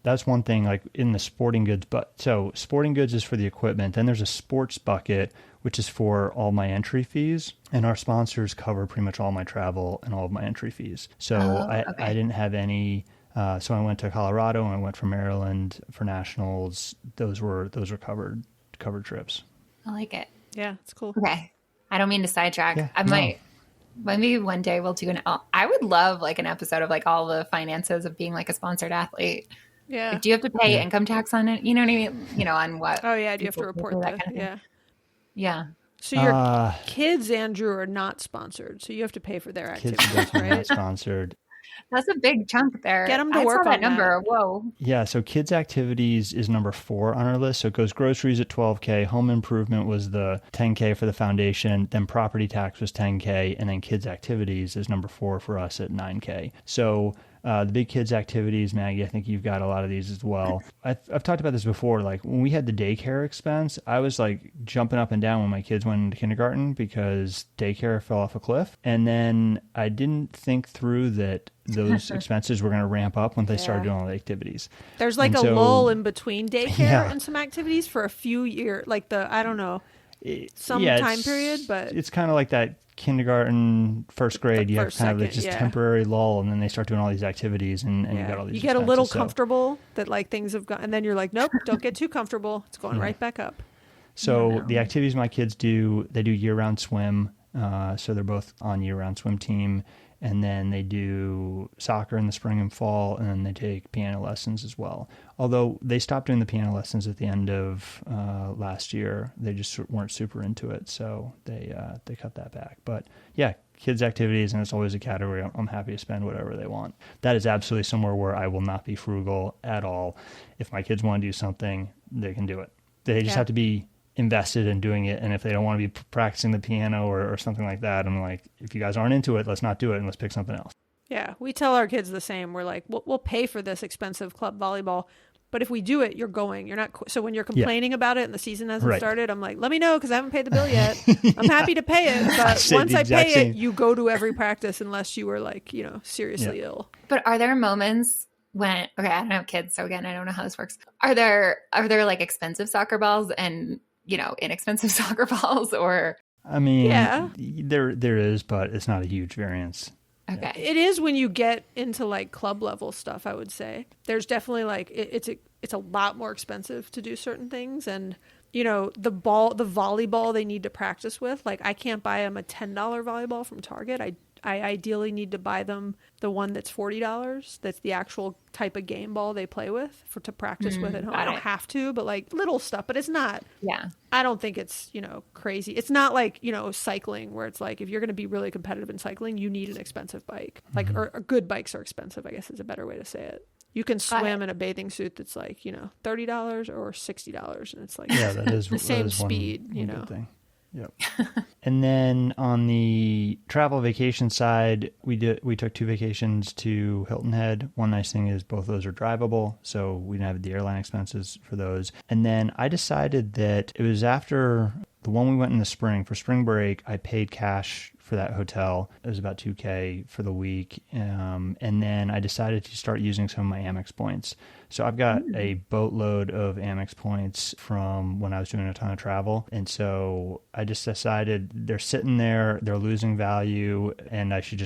[SPEAKER 5] that's one thing like in the sporting goods, but so sporting goods is for the equipment. Then there's a sports bucket, which is for all my entry fees. And our sponsors cover pretty much all my travel and all of my entry fees. So I didn't have any. So I went to Colorado and I went for Maryland for nationals. Those were covered trips.
[SPEAKER 4] I like it.
[SPEAKER 1] Yeah, it's cool.
[SPEAKER 4] Okay. I don't mean to sidetrack.
[SPEAKER 5] Yeah,
[SPEAKER 4] I
[SPEAKER 5] no.
[SPEAKER 4] might. Maybe one day we'll do I would love like an episode of like all the finances of being like a sponsored athlete.
[SPEAKER 1] Yeah.
[SPEAKER 4] Like, do you have to pay income tax on it? You know what I mean? You know, on what?
[SPEAKER 1] Oh yeah, do you have to
[SPEAKER 4] people
[SPEAKER 1] report
[SPEAKER 4] do,
[SPEAKER 1] that?
[SPEAKER 4] kind of thing?
[SPEAKER 1] Yeah.
[SPEAKER 4] Yeah.
[SPEAKER 1] So your kids, Andrew, are not sponsored, so you have to pay for their
[SPEAKER 5] Kids
[SPEAKER 1] activities,
[SPEAKER 5] are definitely not
[SPEAKER 1] right?
[SPEAKER 5] sponsored.
[SPEAKER 4] That's a big chunk there.
[SPEAKER 1] Get 'em to
[SPEAKER 4] I
[SPEAKER 1] work
[SPEAKER 4] saw
[SPEAKER 1] on
[SPEAKER 4] that number. Whoa.
[SPEAKER 5] Yeah, so kids activities is number 4 on our list. So it goes groceries at $12K, home improvement was the $10K for the foundation, then property tax was $10K, and then kids activities is number 4 for us at $9K. So The big kids activities, Maggie, I think you've got a lot of these as well. I've talked about this before. Like when we had the daycare expense, I was like jumping up and down when my kids went into kindergarten because daycare fell off a cliff. And then I didn't think through that those expenses were going to ramp up when they started doing all the activities.
[SPEAKER 1] There's like a lull in between daycare and some activities for a few years, like I don't know, some time period, but
[SPEAKER 5] it's kind of like that kindergarten, first grade, you have kind of like just temporary lull, and then they start doing all these activities, and you got all these.
[SPEAKER 1] You get a little comfortable that like things have gone, and then you're like, nope, don't get too comfortable. It's going right back up.
[SPEAKER 5] So the activities my kids do, they do year-round swim. So they're both on year-round swim team. And then they do soccer in the spring and fall, and then they take piano lessons as well. Although they stopped doing the piano lessons at the end of last year. They just weren't super into it, so they cut that back. But yeah, kids' activities, and it's always a category I'm happy to spend whatever they want. That is absolutely somewhere where I will not be frugal at all. If my kids want to do something, they can do it. They just have to be invested in doing it, and if they don't want to be practicing the piano or something like that, I'm like, if you guys aren't into it, let's not do it and let's pick something else.
[SPEAKER 1] Yeah, we tell our kids the same. We're like, we'll pay for this expensive club volleyball, but if we do it, you're going. You're not. So when you're complaining about it and the season hasn't started, I'm like, let me know because I haven't paid the bill yet. I'm happy to pay it, but once I pay it, you go to every practice unless you were like, seriously ill.
[SPEAKER 4] But are there moments when I don't have kids, so again, I don't know how this works. Are there like expensive soccer balls and inexpensive soccer balls, or? I
[SPEAKER 5] mean, there is, but it's not a huge variance.
[SPEAKER 4] Okay.
[SPEAKER 1] It is when you get into like club level stuff, I would say. There's definitely like, it's a lot more expensive to do certain things. And, the volleyball they need to practice with, like I can't buy them a $10 volleyball from Target. I ideally need to buy them the one that's $40. That's the actual type of game ball they play with to practice with at home. I don't have to, but like little stuff, but it's not.
[SPEAKER 4] Yeah.
[SPEAKER 1] I don't think it's, crazy. It's not like, cycling where it's like, if you're going to be really competitive in cycling, you need an expensive bike. Like, or good bikes are expensive, I guess is a better way to say it. You can swim in a bathing suit that's like, $30 or $60. And it's like,
[SPEAKER 5] that is
[SPEAKER 1] the same speed,
[SPEAKER 5] one good thing. Yep. And then on the travel vacation side, we took 2 vacations to Hilton Head. One nice thing is both of those are drivable, so we didn't have the airline expenses for those. And then I decided that it was after the one we went in the spring for spring break, I paid cash for that hotel. It was about $2,000 for the week. And then I decided to start using some of my Amex points. So I've got a boatload of Amex points from when I was doing a ton of travel. And so I just decided they're sitting there, they're losing value, and I should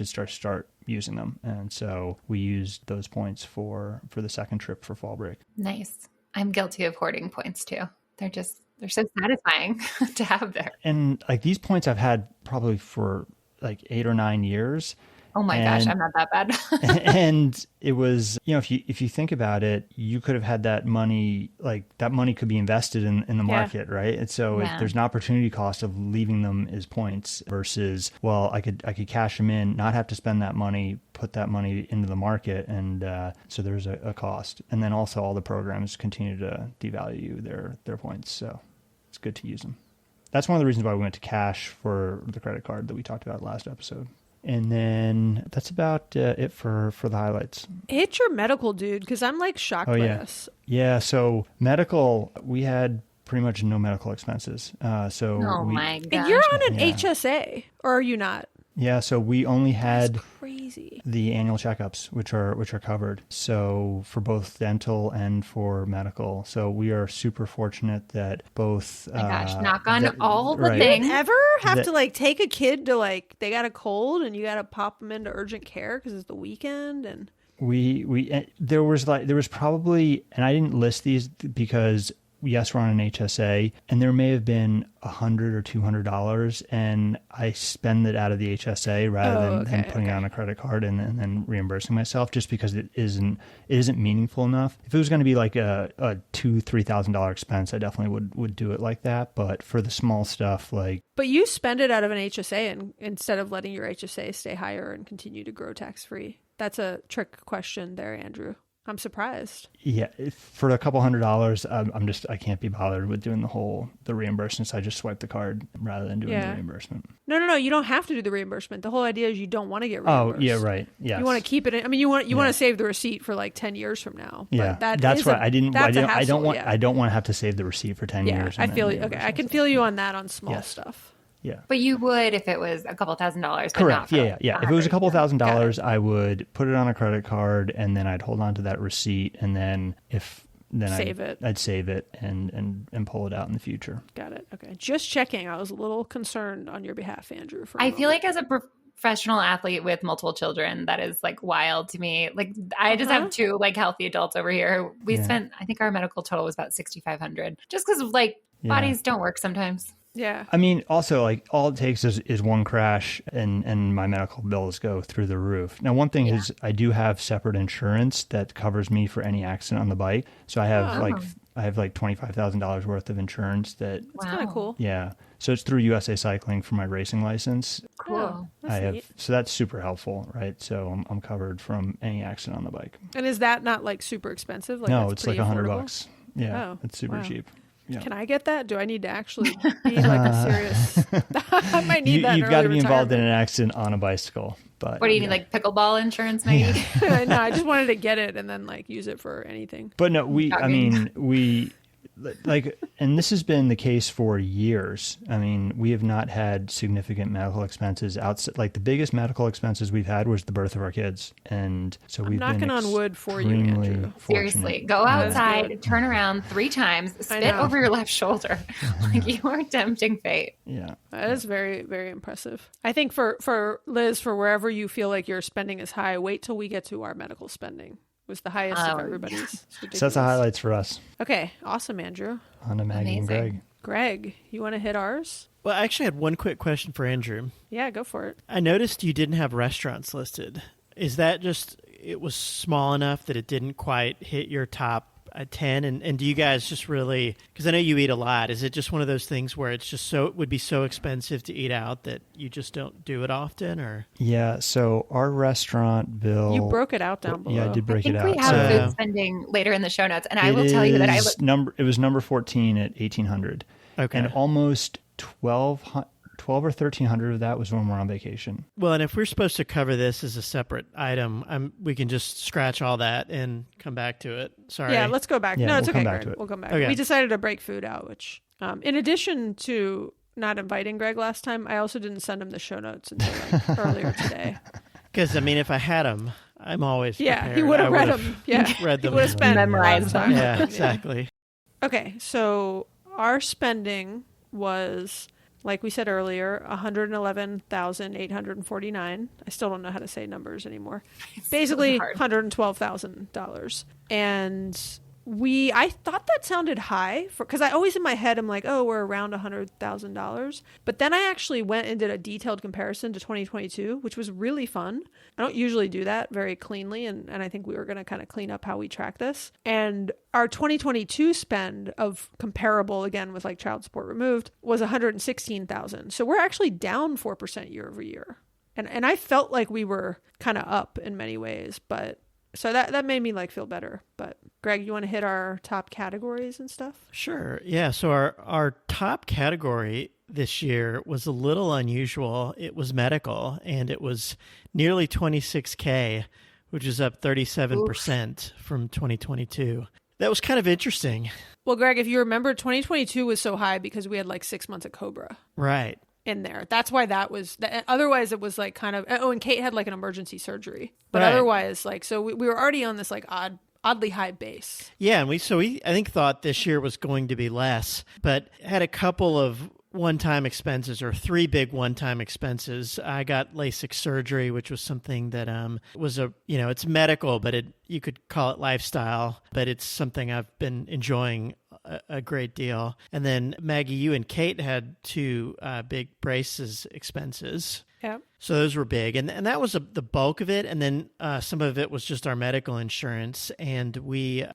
[SPEAKER 5] start using them. And so we used those points for the second trip for fall break.
[SPEAKER 4] Nice. I'm guilty of hoarding points too. They're so satisfying to have there.
[SPEAKER 5] And like these points I've had probably for like 8 or 9 years.
[SPEAKER 4] Oh my gosh, I'm not that bad.
[SPEAKER 5] And it was, if you think about it, you could have had that money, like that money could be invested in the market, right? And so there's an opportunity cost of leaving them as points versus, well, I could cash them in, not have to spend that money, put that money into the market. And so there's a cost. And then also all the programs continue to devalue their points. So it's good to use them. That's one of the reasons why we went to cash for the credit card that we talked about last episode. And then that's about it for the highlights.
[SPEAKER 1] Hit your medical, dude, because I'm like shocked by this.
[SPEAKER 5] Yeah, so medical, we had pretty much no medical expenses.
[SPEAKER 4] My gosh.
[SPEAKER 1] And you're on an HSA, or are you not?
[SPEAKER 5] Yeah, so we only had
[SPEAKER 1] That's crazy.
[SPEAKER 5] The annual checkups, which are covered. So for both dental and for medical. So we are super fortunate that both.
[SPEAKER 4] Oh my gosh, knock on all the things.
[SPEAKER 1] Ever have to like take a kid to like they got a cold and you got to pop them into urgent care because it's the weekend and.
[SPEAKER 5] There was probably, and I didn't list these because. Yes, we're on an HSA, and there may have been $100 or $200, and I spend it out of the HSA rather than putting it on a credit card and then reimbursing myself, just because it isn't meaningful enough. If it was going to be like a $2,000-$3,000 expense, I definitely would do it like that. But for the small stuff, like.
[SPEAKER 1] But you spend it out of an HSA and instead of letting your HSA stay higher and continue to grow tax free. That's a trick question there, Andrew. I'm surprised.
[SPEAKER 5] Yeah, for a couple $100, I can't be bothered with doing the reimbursement. So I just swipe the card rather than doing the reimbursement.
[SPEAKER 1] No. You don't have to do the reimbursement. The whole idea is you don't want to get
[SPEAKER 5] Oh,
[SPEAKER 1] reimbursed.
[SPEAKER 5] yeah, right. Yes.
[SPEAKER 1] You want to keep it. You want to save the receipt for like 10 years from now. But
[SPEAKER 5] Yeah,
[SPEAKER 1] that's
[SPEAKER 5] why I don't want
[SPEAKER 1] yeah.
[SPEAKER 5] to have to save the receipt for 10
[SPEAKER 1] Yeah,
[SPEAKER 5] years.
[SPEAKER 1] I feel you. Okay, I can feel you on that on small
[SPEAKER 5] Yes.
[SPEAKER 1] stuff.
[SPEAKER 5] Yeah.
[SPEAKER 4] But you would if it was a couple $1,000s. But
[SPEAKER 5] Correct.
[SPEAKER 4] Not for
[SPEAKER 5] Yeah. If it was a couple $1,000s,
[SPEAKER 1] Got
[SPEAKER 5] I would put it on a credit card and then I'd hold on to that receipt. And then I'd save it and pull it out in the future.
[SPEAKER 1] Got it. Okay. Just checking. I was a little concerned on your behalf, Andrew.
[SPEAKER 4] I feel like as a professional athlete with multiple children, that is like wild to me. Like I just have two like healthy adults over here. We spent, I think our medical total was about $6,500 just because of like bodies don't work sometimes.
[SPEAKER 1] Yeah.
[SPEAKER 5] I mean, also, like, all it takes is one crash and my medical bills go through the roof. Now, one thing is I do have separate insurance that covers me for any accident on the bike. So I have like $25,000 worth of insurance that.
[SPEAKER 1] That's kind of cool.
[SPEAKER 5] Yeah. So it's through USA Cycling for my racing license.
[SPEAKER 4] Cool.
[SPEAKER 5] So that's super helpful, right? So I'm covered from any accident on the bike.
[SPEAKER 1] And is that not like super expensive? Like,
[SPEAKER 5] No,
[SPEAKER 1] that's
[SPEAKER 5] it's like
[SPEAKER 1] pretty
[SPEAKER 5] $100.
[SPEAKER 1] affordable?
[SPEAKER 5] Yeah.
[SPEAKER 1] Oh,
[SPEAKER 5] It's super
[SPEAKER 1] wow.
[SPEAKER 5] cheap. Yeah.
[SPEAKER 1] Can I get that? Do I need to actually be like a serious? I might need that.
[SPEAKER 5] You've got to be involved in
[SPEAKER 1] retirement.
[SPEAKER 5] an accident on a bicycle. But
[SPEAKER 4] What do you need, like pickleball insurance, maybe?
[SPEAKER 1] No, I just wanted to get it and then like use it for anything.
[SPEAKER 5] But no, we
[SPEAKER 4] Jogging.
[SPEAKER 5] like, and this has been the case for years. I mean, we have not had significant medical expenses outside. Like the biggest medical expenses we've had was the birth of our kids, and so we've
[SPEAKER 1] knocking
[SPEAKER 5] been
[SPEAKER 1] on wood for you,
[SPEAKER 5] extremely
[SPEAKER 1] Andrew.
[SPEAKER 5] fortunate.
[SPEAKER 4] Seriously, go outside, turn around 3 times, spit
[SPEAKER 1] know.
[SPEAKER 4] over your left shoulder. Like you are tempting fate.
[SPEAKER 5] Yeah,
[SPEAKER 1] That is very, very impressive. I think for Liz, for wherever you feel like your spending is high, wait till we get to our medical spending. It was the highest of everybody's. It's
[SPEAKER 5] so that's the
[SPEAKER 1] ridiculous.
[SPEAKER 5] highlights for us.
[SPEAKER 1] Okay, awesome, Andrew.
[SPEAKER 5] On to Maggie and
[SPEAKER 4] Amazing.
[SPEAKER 5] Greg.
[SPEAKER 1] Greg, you want to hit ours?
[SPEAKER 3] Well, I actually had one quick question for Andrew.
[SPEAKER 1] Yeah, go for it.
[SPEAKER 3] I noticed you didn't have restaurants listed. Is that just it was small enough that it didn't quite hit your top 10? And do you guys just really, because I know you eat a lot, is it just one of those things where it's just so, it would be so expensive to eat out that you just don't do it often? Or
[SPEAKER 5] Yeah, so our restaurant bill.
[SPEAKER 1] You broke it out down below.
[SPEAKER 5] Yeah, I did
[SPEAKER 4] I
[SPEAKER 5] break
[SPEAKER 4] think
[SPEAKER 5] it
[SPEAKER 4] we
[SPEAKER 5] out.
[SPEAKER 4] have
[SPEAKER 5] So
[SPEAKER 4] food spending later in the show notes, and I
[SPEAKER 5] it
[SPEAKER 4] will tell you that I
[SPEAKER 5] is it was number 14 at 1,800.
[SPEAKER 3] Okay.
[SPEAKER 5] And almost 12 or 1,300 of that was when we're on vacation.
[SPEAKER 3] Well, and if we're supposed to cover this as a separate item, we can just scratch all that and come back to it. Sorry.
[SPEAKER 1] Yeah, let's go back.
[SPEAKER 5] Yeah,
[SPEAKER 1] No, it's
[SPEAKER 5] we'll
[SPEAKER 1] okay,
[SPEAKER 5] come back
[SPEAKER 1] Greg.
[SPEAKER 5] to it.
[SPEAKER 1] We'll come back.
[SPEAKER 3] Okay.
[SPEAKER 1] We decided to break food out, which, in addition to not inviting Greg last time, I also didn't send him the show notes until like earlier today.
[SPEAKER 3] Because, I mean, if I had them, I'm always
[SPEAKER 1] Yeah,
[SPEAKER 3] prepared.
[SPEAKER 1] he would have
[SPEAKER 3] I
[SPEAKER 1] read
[SPEAKER 3] would've
[SPEAKER 1] them. Yeah,
[SPEAKER 3] read
[SPEAKER 1] he
[SPEAKER 3] them.
[SPEAKER 1] would have spent
[SPEAKER 4] Memorized
[SPEAKER 1] a lot of time.
[SPEAKER 3] Yeah, exactly.
[SPEAKER 1] Okay, so our spending was, like we said earlier, $111,849. I still don't know how to say numbers anymore. Basically,
[SPEAKER 4] hard.
[SPEAKER 1] $112,000. And I thought that sounded high because I always in my head I'm like, oh, we're around $100,000. But then I actually went and did a detailed comparison to 2022, which was really fun. I don't usually do that very cleanly, and I think we were going to kind of clean up how we track this. And our 2022 spend of comparable, again with like child support removed, was $116,000. So we're actually down 4% year over year. And I felt like we were kind of up in many ways, but so that made me like feel better. But Greg, you want to hit our top categories and stuff?
[SPEAKER 3] Sure. Yeah. So our top category this year was a little unusual. It was medical, and it was nearly $26K, which is up 37% from 2022. That was kind of interesting.
[SPEAKER 1] Well, Greg, if you remember, 2022 was so high because we had like 6 months of Cobra
[SPEAKER 3] Right.
[SPEAKER 1] in there. That's why that was. Otherwise, it was like kind of. Oh, and Kate had like an emergency surgery, but
[SPEAKER 3] Right.
[SPEAKER 1] otherwise, like, so we were already on this like oddly high base.
[SPEAKER 3] Yeah, and we I think thought this year was going to be less, but had a couple of one-time expenses, or 3 big one-time expenses. I got LASIK surgery, which was something that was it's medical, but you could call it lifestyle, but it's something I've been enjoying a great deal. And then Maggie, you and Kate had 2 big braces expenses.
[SPEAKER 1] Yeah.
[SPEAKER 3] So those were big, and that was the bulk of it. And then some of it was just our medical insurance. And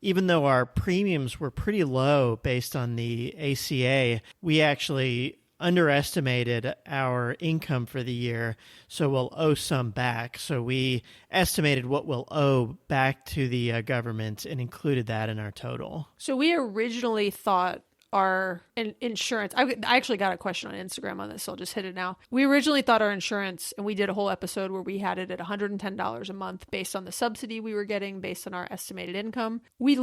[SPEAKER 3] even though our premiums were pretty low based on the ACA, we actually underestimated our income for the year, so we'll owe some back. So we estimated what we'll owe back to the government and included that in our total.
[SPEAKER 1] So we originally thought our insurance, I actually got a question on Instagram on this, so I'll just hit it now. We originally thought our insurance, and we did a whole episode where we had it at $110 a month based on the subsidy we were getting, based on our estimated income. We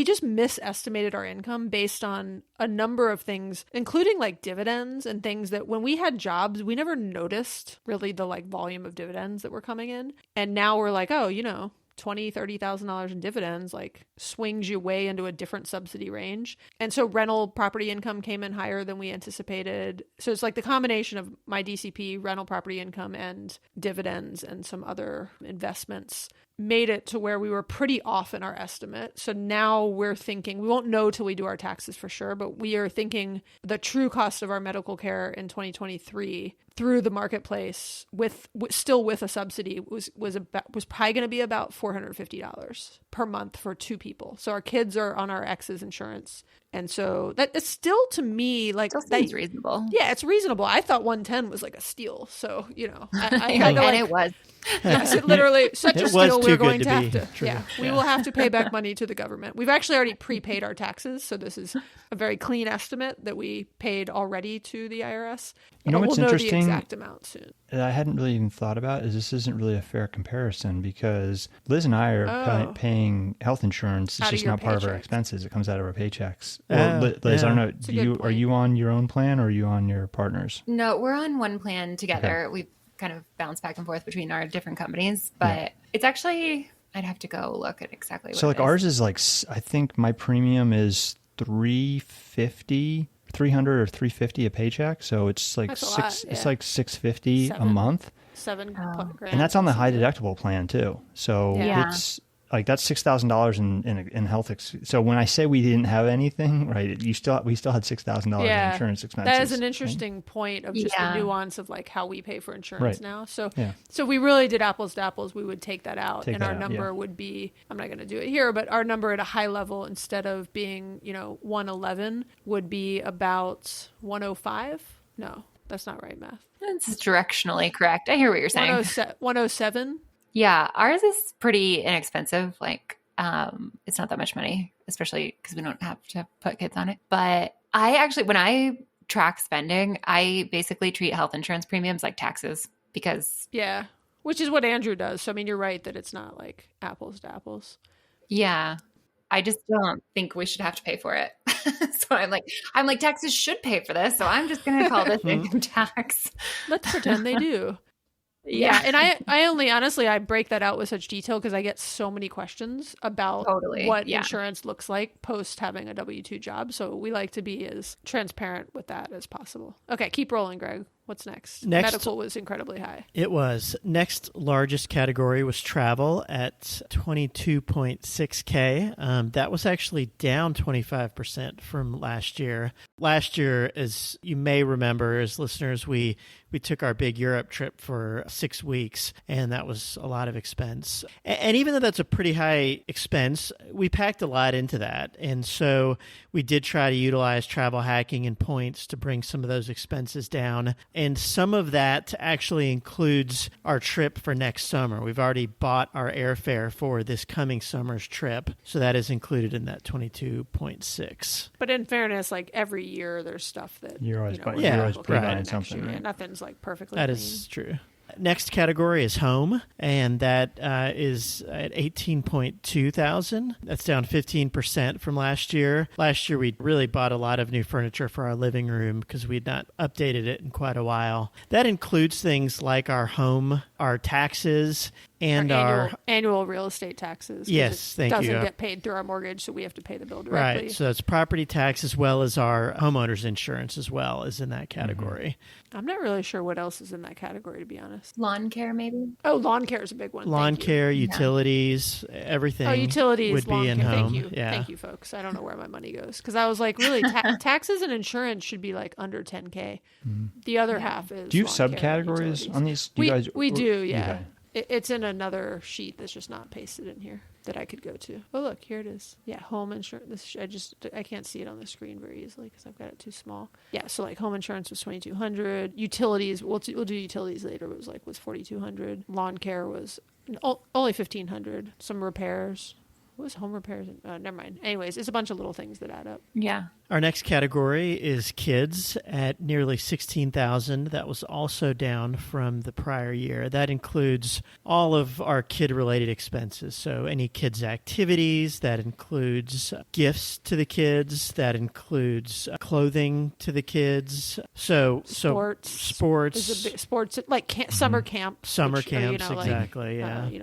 [SPEAKER 1] just misestimated our income based on a number of things, including like dividends and things that when we had jobs, we never noticed really the like volume of dividends that were coming in. And now we're like, oh, $20,000-$30,000 in dividends like swings you way into a different subsidy range. And so rental property income came in higher than we anticipated. So it's like the combination of my DCP, rental property income, and dividends and some other investments made it to where we were pretty off in our estimate. So now we're thinking, we won't know till we do our taxes for sure, but we are thinking the true cost of our medical care in 2023 through the marketplace still with a subsidy was probably going to be about $450 per month for two people. So our kids are on our ex's insurance. And so that is still, to me, like
[SPEAKER 4] Still seems reasonable.
[SPEAKER 1] Yeah, it's reasonable. I thought 110 was like a steal. So, I
[SPEAKER 4] And
[SPEAKER 1] know, like,
[SPEAKER 4] it was.
[SPEAKER 1] yes, it literally such
[SPEAKER 3] It
[SPEAKER 1] a
[SPEAKER 3] was
[SPEAKER 1] steal.
[SPEAKER 3] too
[SPEAKER 1] We're
[SPEAKER 3] good
[SPEAKER 1] going
[SPEAKER 3] to
[SPEAKER 1] to have
[SPEAKER 3] be
[SPEAKER 1] to.
[SPEAKER 3] true.
[SPEAKER 1] Yeah, we
[SPEAKER 3] Yeah.
[SPEAKER 1] will have to pay back money to the government. We've actually already prepaid our taxes, so this is a very clean estimate that we paid already to the IRS.
[SPEAKER 5] You know
[SPEAKER 1] But
[SPEAKER 5] what's
[SPEAKER 1] we'll know the
[SPEAKER 5] interesting?
[SPEAKER 1] exact amount soon.
[SPEAKER 5] That I hadn't really even thought about is this isn't really a fair comparison because Liz and I are
[SPEAKER 1] Oh.
[SPEAKER 5] paying health insurance. It's
[SPEAKER 1] Out of
[SPEAKER 5] just
[SPEAKER 1] your
[SPEAKER 5] not part of our
[SPEAKER 1] paychecks.
[SPEAKER 5] expenses. It comes out of our paychecks.
[SPEAKER 3] Oh,
[SPEAKER 5] Well, Liz, I don't
[SPEAKER 3] yeah.
[SPEAKER 5] know.
[SPEAKER 1] It's a good
[SPEAKER 5] Are
[SPEAKER 1] point.
[SPEAKER 5] you on your own plan or are you on your partner's?
[SPEAKER 4] No, we're on one plan together. We've kind of bounced back and forth between our different companies, but it's actually, I'd have to go look at exactly what
[SPEAKER 5] So
[SPEAKER 4] it
[SPEAKER 5] like
[SPEAKER 4] is.
[SPEAKER 5] ours is like, I think my premium is 300 or 350 a paycheck. So it's like
[SPEAKER 1] That's a lot,
[SPEAKER 5] it's
[SPEAKER 1] yeah.
[SPEAKER 5] like 650 a
[SPEAKER 1] Seven.
[SPEAKER 5] month.
[SPEAKER 1] $7 grand.
[SPEAKER 5] And that's on the high deductible plan too. So
[SPEAKER 4] Yeah.
[SPEAKER 5] it's like that's $6,000 in health. So when I say we didn't have anything, right? We still had $6,000 in insurance expenses.
[SPEAKER 1] That is an
[SPEAKER 5] right?
[SPEAKER 1] interesting point of just
[SPEAKER 4] Yeah.
[SPEAKER 1] the nuance of like how we pay for insurance
[SPEAKER 5] Right.
[SPEAKER 1] now. So
[SPEAKER 5] Yeah.
[SPEAKER 1] so if we really did apples to apples, we would take that out,
[SPEAKER 5] Take
[SPEAKER 1] and
[SPEAKER 5] that
[SPEAKER 1] our
[SPEAKER 5] out,
[SPEAKER 1] number
[SPEAKER 5] yeah.
[SPEAKER 1] would be, I'm not going to do it here, but our number at a high level, instead of being 111, would be about 105. No, that's not right math.
[SPEAKER 4] It's directionally correct. I hear what you're saying.
[SPEAKER 1] 107.
[SPEAKER 4] Yeah, ours is pretty inexpensive. Like, it's not that much money, especially because we don't have to put kids on it. But I actually, when I track spending, I basically treat health insurance premiums like taxes because,
[SPEAKER 1] Yeah, which is what Andrew does. So I mean, you're right that it's not like apples to apples.
[SPEAKER 4] yeah, I just don't think we should have to pay for it. So I'm like, taxes should pay for this. So I'm just going to call this income tax.
[SPEAKER 1] Let's pretend they do. Yeah, and I only honestly I break that out with such detail because I get so many questions about
[SPEAKER 4] Totally,
[SPEAKER 1] what
[SPEAKER 4] yeah.
[SPEAKER 1] insurance looks like post having a W-2 job. So we like to be as transparent with that as possible. Okay, keep rolling, Greg. What's next?
[SPEAKER 3] Next-
[SPEAKER 1] Medical was incredibly high.
[SPEAKER 3] It was. Next largest category was travel at 22.6K. That was actually down 25% from last year. Last year, as you may remember as listeners, we took our big Europe trip for 6 weeks, and that was a lot of expense. And even though that's a pretty high expense, we packed a lot into that. And so we did try to utilize travel hacking and points to bring some of those expenses down. And some of that actually includes our trip for next summer. We've already bought our airfare for this coming summer's trip. So that is included in that 22.6.
[SPEAKER 1] But in fairness, like every year there's stuff that
[SPEAKER 5] You're always buying-
[SPEAKER 3] you're
[SPEAKER 1] we'll
[SPEAKER 3] always
[SPEAKER 1] come back
[SPEAKER 3] buying
[SPEAKER 1] next
[SPEAKER 5] something,
[SPEAKER 1] year.
[SPEAKER 5] right?
[SPEAKER 1] Nothing's like perfectly
[SPEAKER 3] That
[SPEAKER 1] clean.
[SPEAKER 3] is true. Next category is home, and that is at 18.2 thousand. That's down 15% from last year. Last year, we really bought a lot of new furniture for our living room because we'd not updated it in quite a while. That includes things like our home, our taxes, and our
[SPEAKER 1] annual real estate taxes. 'cause
[SPEAKER 3] Yes,
[SPEAKER 1] it
[SPEAKER 3] thank you.
[SPEAKER 1] doesn't get paid through our mortgage, so we have to pay the bill directly.
[SPEAKER 3] right. So it's property tax as well as our homeowners insurance as well is in that category.
[SPEAKER 1] I'm not really sure what else is in that category, to be honest.
[SPEAKER 4] Lawn care, maybe.
[SPEAKER 1] Oh, lawn care is a big one.
[SPEAKER 3] Lawn
[SPEAKER 1] Thank you.
[SPEAKER 3] care, utilities, everything.
[SPEAKER 1] Oh, utilities,
[SPEAKER 3] would
[SPEAKER 1] lawn
[SPEAKER 3] be in
[SPEAKER 1] care.
[SPEAKER 3] home.
[SPEAKER 1] Thank you.
[SPEAKER 3] Yeah.
[SPEAKER 1] Thank you, folks. I don't know where my money goes because I was like, really, taxes and insurance should be like under 10K. The other half is.
[SPEAKER 5] Do you have
[SPEAKER 1] lawn care and
[SPEAKER 5] subcategories
[SPEAKER 1] utilities.
[SPEAKER 5] on these? Do you guys,
[SPEAKER 1] We do, yeah.
[SPEAKER 5] Okay.
[SPEAKER 1] It's in another sheet that's just not pasted in here that I could go to. Oh, look, here it is. Yeah, home insurance. I can't see it on the screen very easily because I've got it too small. Yeah, so like home insurance was $2,200. Utilities, we'll do utilities later. But it was $4,200. Lawn care was only $1,500. Some repairs. What was home repairs? Never mind. Anyways, it's a bunch of little things that add up.
[SPEAKER 4] Yeah.
[SPEAKER 3] Our next category is kids at nearly $16,000. That was also down from the prior year. That includes all of our kid-related expenses. So any kids' activities, that includes gifts to the kids, that includes clothing to the kids. So sports,
[SPEAKER 1] sports like summer camps,
[SPEAKER 3] exactly.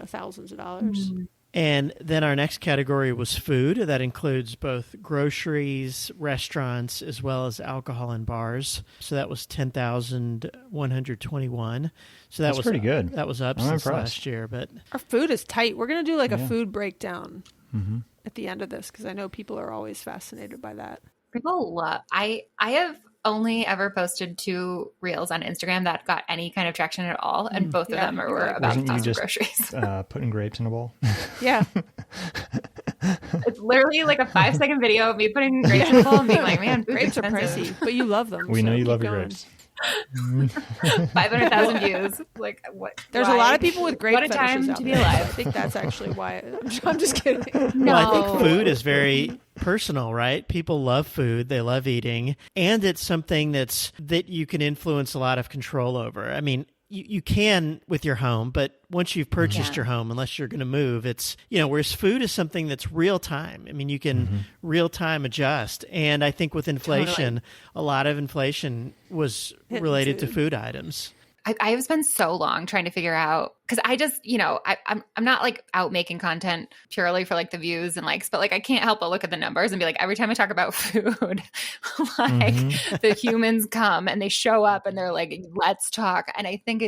[SPEAKER 1] Thousands of dollars.
[SPEAKER 4] Mm-hmm.
[SPEAKER 3] And then our next category was food. That includes both groceries, restaurants, as well as alcohol and bars. So that was $10,121. So that was
[SPEAKER 5] pretty good.
[SPEAKER 3] That was up since last year. But
[SPEAKER 1] our food is tight. We're going to do like a food breakdown at the end of this because I know people are always fascinated by that.
[SPEAKER 4] People love. I have only ever posted 2 reels on Instagram that got any kind of traction at all, and both of them were about the cost of groceries.
[SPEAKER 5] Putting grapes in a bowl.
[SPEAKER 1] Yeah.
[SPEAKER 4] It's literally like a 5-second video of me putting grapes in a bowl and being like, "Man,
[SPEAKER 1] grapes are pricey, but you love them."
[SPEAKER 5] We know you love your grapes.
[SPEAKER 4] 500,000 views. Like what?
[SPEAKER 1] There's a lot of people with grape
[SPEAKER 4] What a
[SPEAKER 1] fetishes
[SPEAKER 4] time
[SPEAKER 1] out
[SPEAKER 4] to be
[SPEAKER 1] there.
[SPEAKER 4] alive.
[SPEAKER 1] I think that's actually why. I'm just kidding.
[SPEAKER 4] No.
[SPEAKER 3] Well, I think food is very personal, right? People love food. They love eating. And it's something that you can influence a lot of control over. I mean, you can with your home, but once you've purchased your home, unless you're going to move, it's, whereas food is something that's real time. I mean, you can real time adjust. And I think with inflation, a lot of inflation was related to food items.
[SPEAKER 4] I have spent so long trying to figure out, because I just, I'm not like out making content purely for like the views and likes, but like I can't help but look at the numbers and be like, every time I talk about food, the humans come and they show up and they're like, let's talk. And I think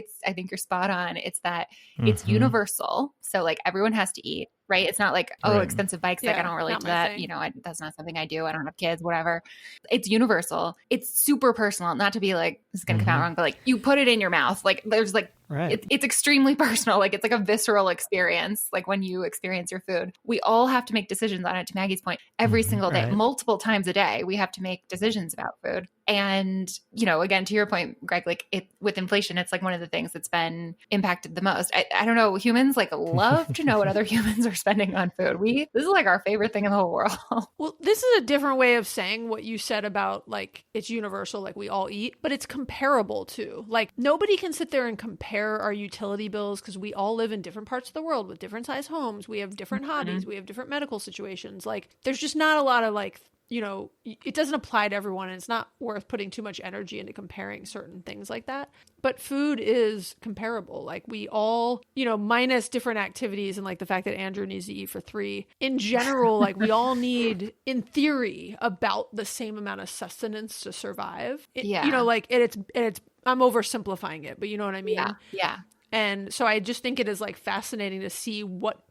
[SPEAKER 4] you're spot on. It's that it's universal. So like everyone has to eat, right? It's not like, expensive bikes. Like I don't relate to that. That's not something I do. I don't have kids, whatever. It's universal. It's super personal. Not to be like, this is going to come out wrong, but like you put it in your mouth. Like there's like, it's extremely personal. Like it's like a visceral experience. Like when you experience your food, we all have to make decisions on it. To Maggie's point, every single day, multiple times a day, we have to make decisions about food. And, again, to your point, Greg, like with inflation, it's like one of the things that's been impacted the most. I don't know. Humans like love to know what other humans are spending on food. This is like our favorite thing in the whole world.
[SPEAKER 1] Well, this is a different way of saying what you said about like it's universal, like we all eat, but it's comparable too. Like nobody can sit there and compare our utility bills because we all live in different parts of the world with different size homes. We have different hobbies. We have different medical situations. Like there's just not a lot of like, it doesn't apply to everyone, and it's not worth putting too much energy into comparing certain things like that. But food is comparable. Like we all, minus different activities and like the fact that Andrew needs to eat for 3. In general, like we all need, in theory, about the same amount of sustenance to survive. It's I'm oversimplifying it, but you know what I mean?
[SPEAKER 4] Yeah.
[SPEAKER 1] And so I just think it is like fascinating to see what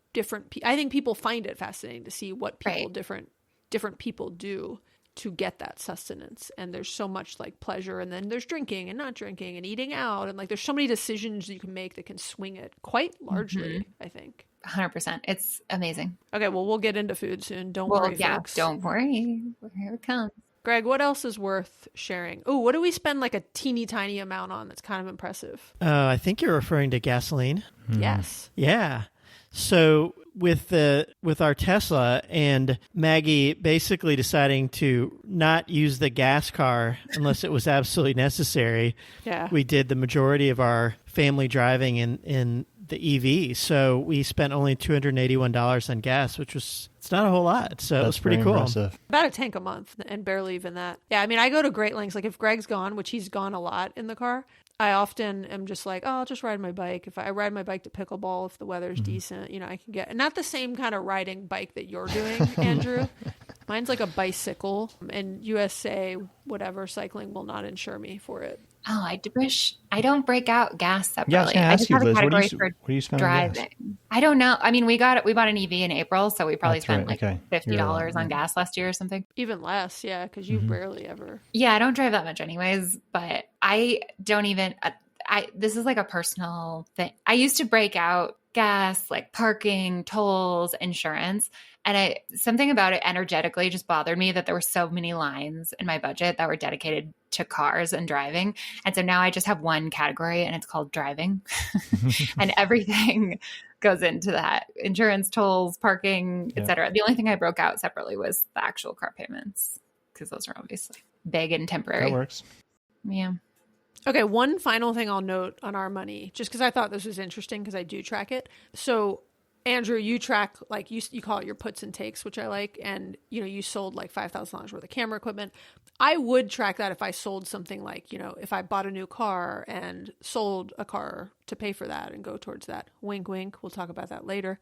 [SPEAKER 1] I think people find it fascinating to see what people different people do to get that sustenance. And there's so much like pleasure, and then there's drinking and not drinking and eating out, and like there's so many decisions you can make that can swing it quite largely. I think
[SPEAKER 4] 100%. It's amazing.
[SPEAKER 1] Okay, well, we'll get into food soon. Don't worry, folks.
[SPEAKER 4] Don't worry. Here it comes.
[SPEAKER 1] Greg, what else is worth sharing? Oh, what do we spend like a teeny tiny amount on that's kind of impressive?
[SPEAKER 3] I think you're referring to gasoline.
[SPEAKER 1] Yes.
[SPEAKER 3] Yeah. So with our Tesla and Maggie basically deciding to not use the gas car unless it was absolutely necessary, we did the majority of our family driving in the EV. So we spent only $281 on gas, which was, it's not a whole lot. So it was pretty cool.
[SPEAKER 5] Impressive.
[SPEAKER 1] About a tank a month, and barely even that. Yeah, I mean, I go to great lengths. Like if Greg's gone, which he's gone a lot in the car, I often am just like, oh, I'll just ride my bike. If I ride my bike to pickleball, if the weather's decent, I can get, not the same kind of riding bike that you're doing, Andrew. Mine's like a bicycle, and USA, whatever, cycling will not insure me for it.
[SPEAKER 4] Oh, I wish I don't break out gas separately.
[SPEAKER 5] Yeah, I was going to ask you, Liz, what do you spend on gas?
[SPEAKER 4] Driving. I don't know. I mean, we bought an EV in April, so we probably spent $50 on gas last year or something.
[SPEAKER 1] Even less, yeah, because you rarely ever.
[SPEAKER 4] Yeah, I don't drive that much anyways, but I don't even. this is like a personal thing. I used to break out gas, like parking, tolls, insurance. And something about it energetically just bothered me that there were so many lines in my budget that were dedicated to cars and driving. And so now I just have one category and it's called driving. And everything goes into that: insurance, tolls, parking, etc. The only thing I broke out separately was the actual car payments, because those are obviously big and temporary.
[SPEAKER 5] That works.
[SPEAKER 4] Yeah.
[SPEAKER 1] Okay, one final thing I'll note on our money, just because I thought this was interesting because I do track it. So, Andrew, you track, like, you call it your puts and takes, which I like, and, you know, you sold like $5,000 worth of camera equipment. I would track that if I sold something like, you know, if I bought a new car and sold a car to pay for that and go towards that. Wink, wink. We'll talk about that later.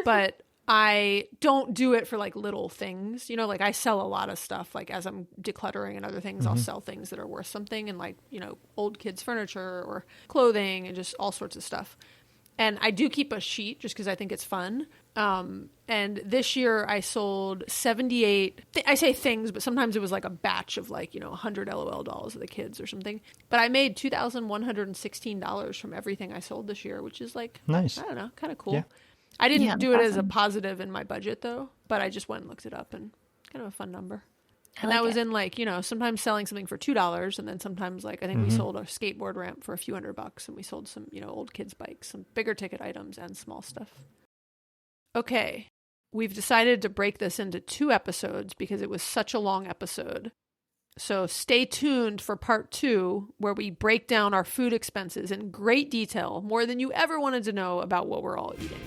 [SPEAKER 1] But I don't do it for like little things, you know, like I sell a lot of stuff, like as I'm decluttering and other things, I'll sell things that are worth something, and like, you know, old kids furniture or clothing and just all sorts of stuff. And I do keep a sheet just because I think it's fun. And this year I sold 78, I say things, but sometimes it was like a batch of like, you know, 100 LOL dolls of the kids or something. But I made $2,116 from everything I sold this year, which is like,
[SPEAKER 5] nice.
[SPEAKER 1] I don't know, kind of cool.
[SPEAKER 5] Yeah.
[SPEAKER 1] I didn't do it as a
[SPEAKER 4] awesome.
[SPEAKER 1] positive in my budget though, but I just went and looked it up, and kind of a fun number. And
[SPEAKER 4] like
[SPEAKER 1] that was
[SPEAKER 4] it.
[SPEAKER 1] in like, you know, sometimes selling something for $2, and then sometimes like, I think we sold a skateboard ramp for a few $100, and we sold some, you know, old kids bikes, some bigger ticket items and small stuff. Okay. We've decided to break this into 2 episodes because it was such a long episode. So stay tuned for part 2, where we break down our food expenses in great detail, more than you ever wanted to know about what we're all eating.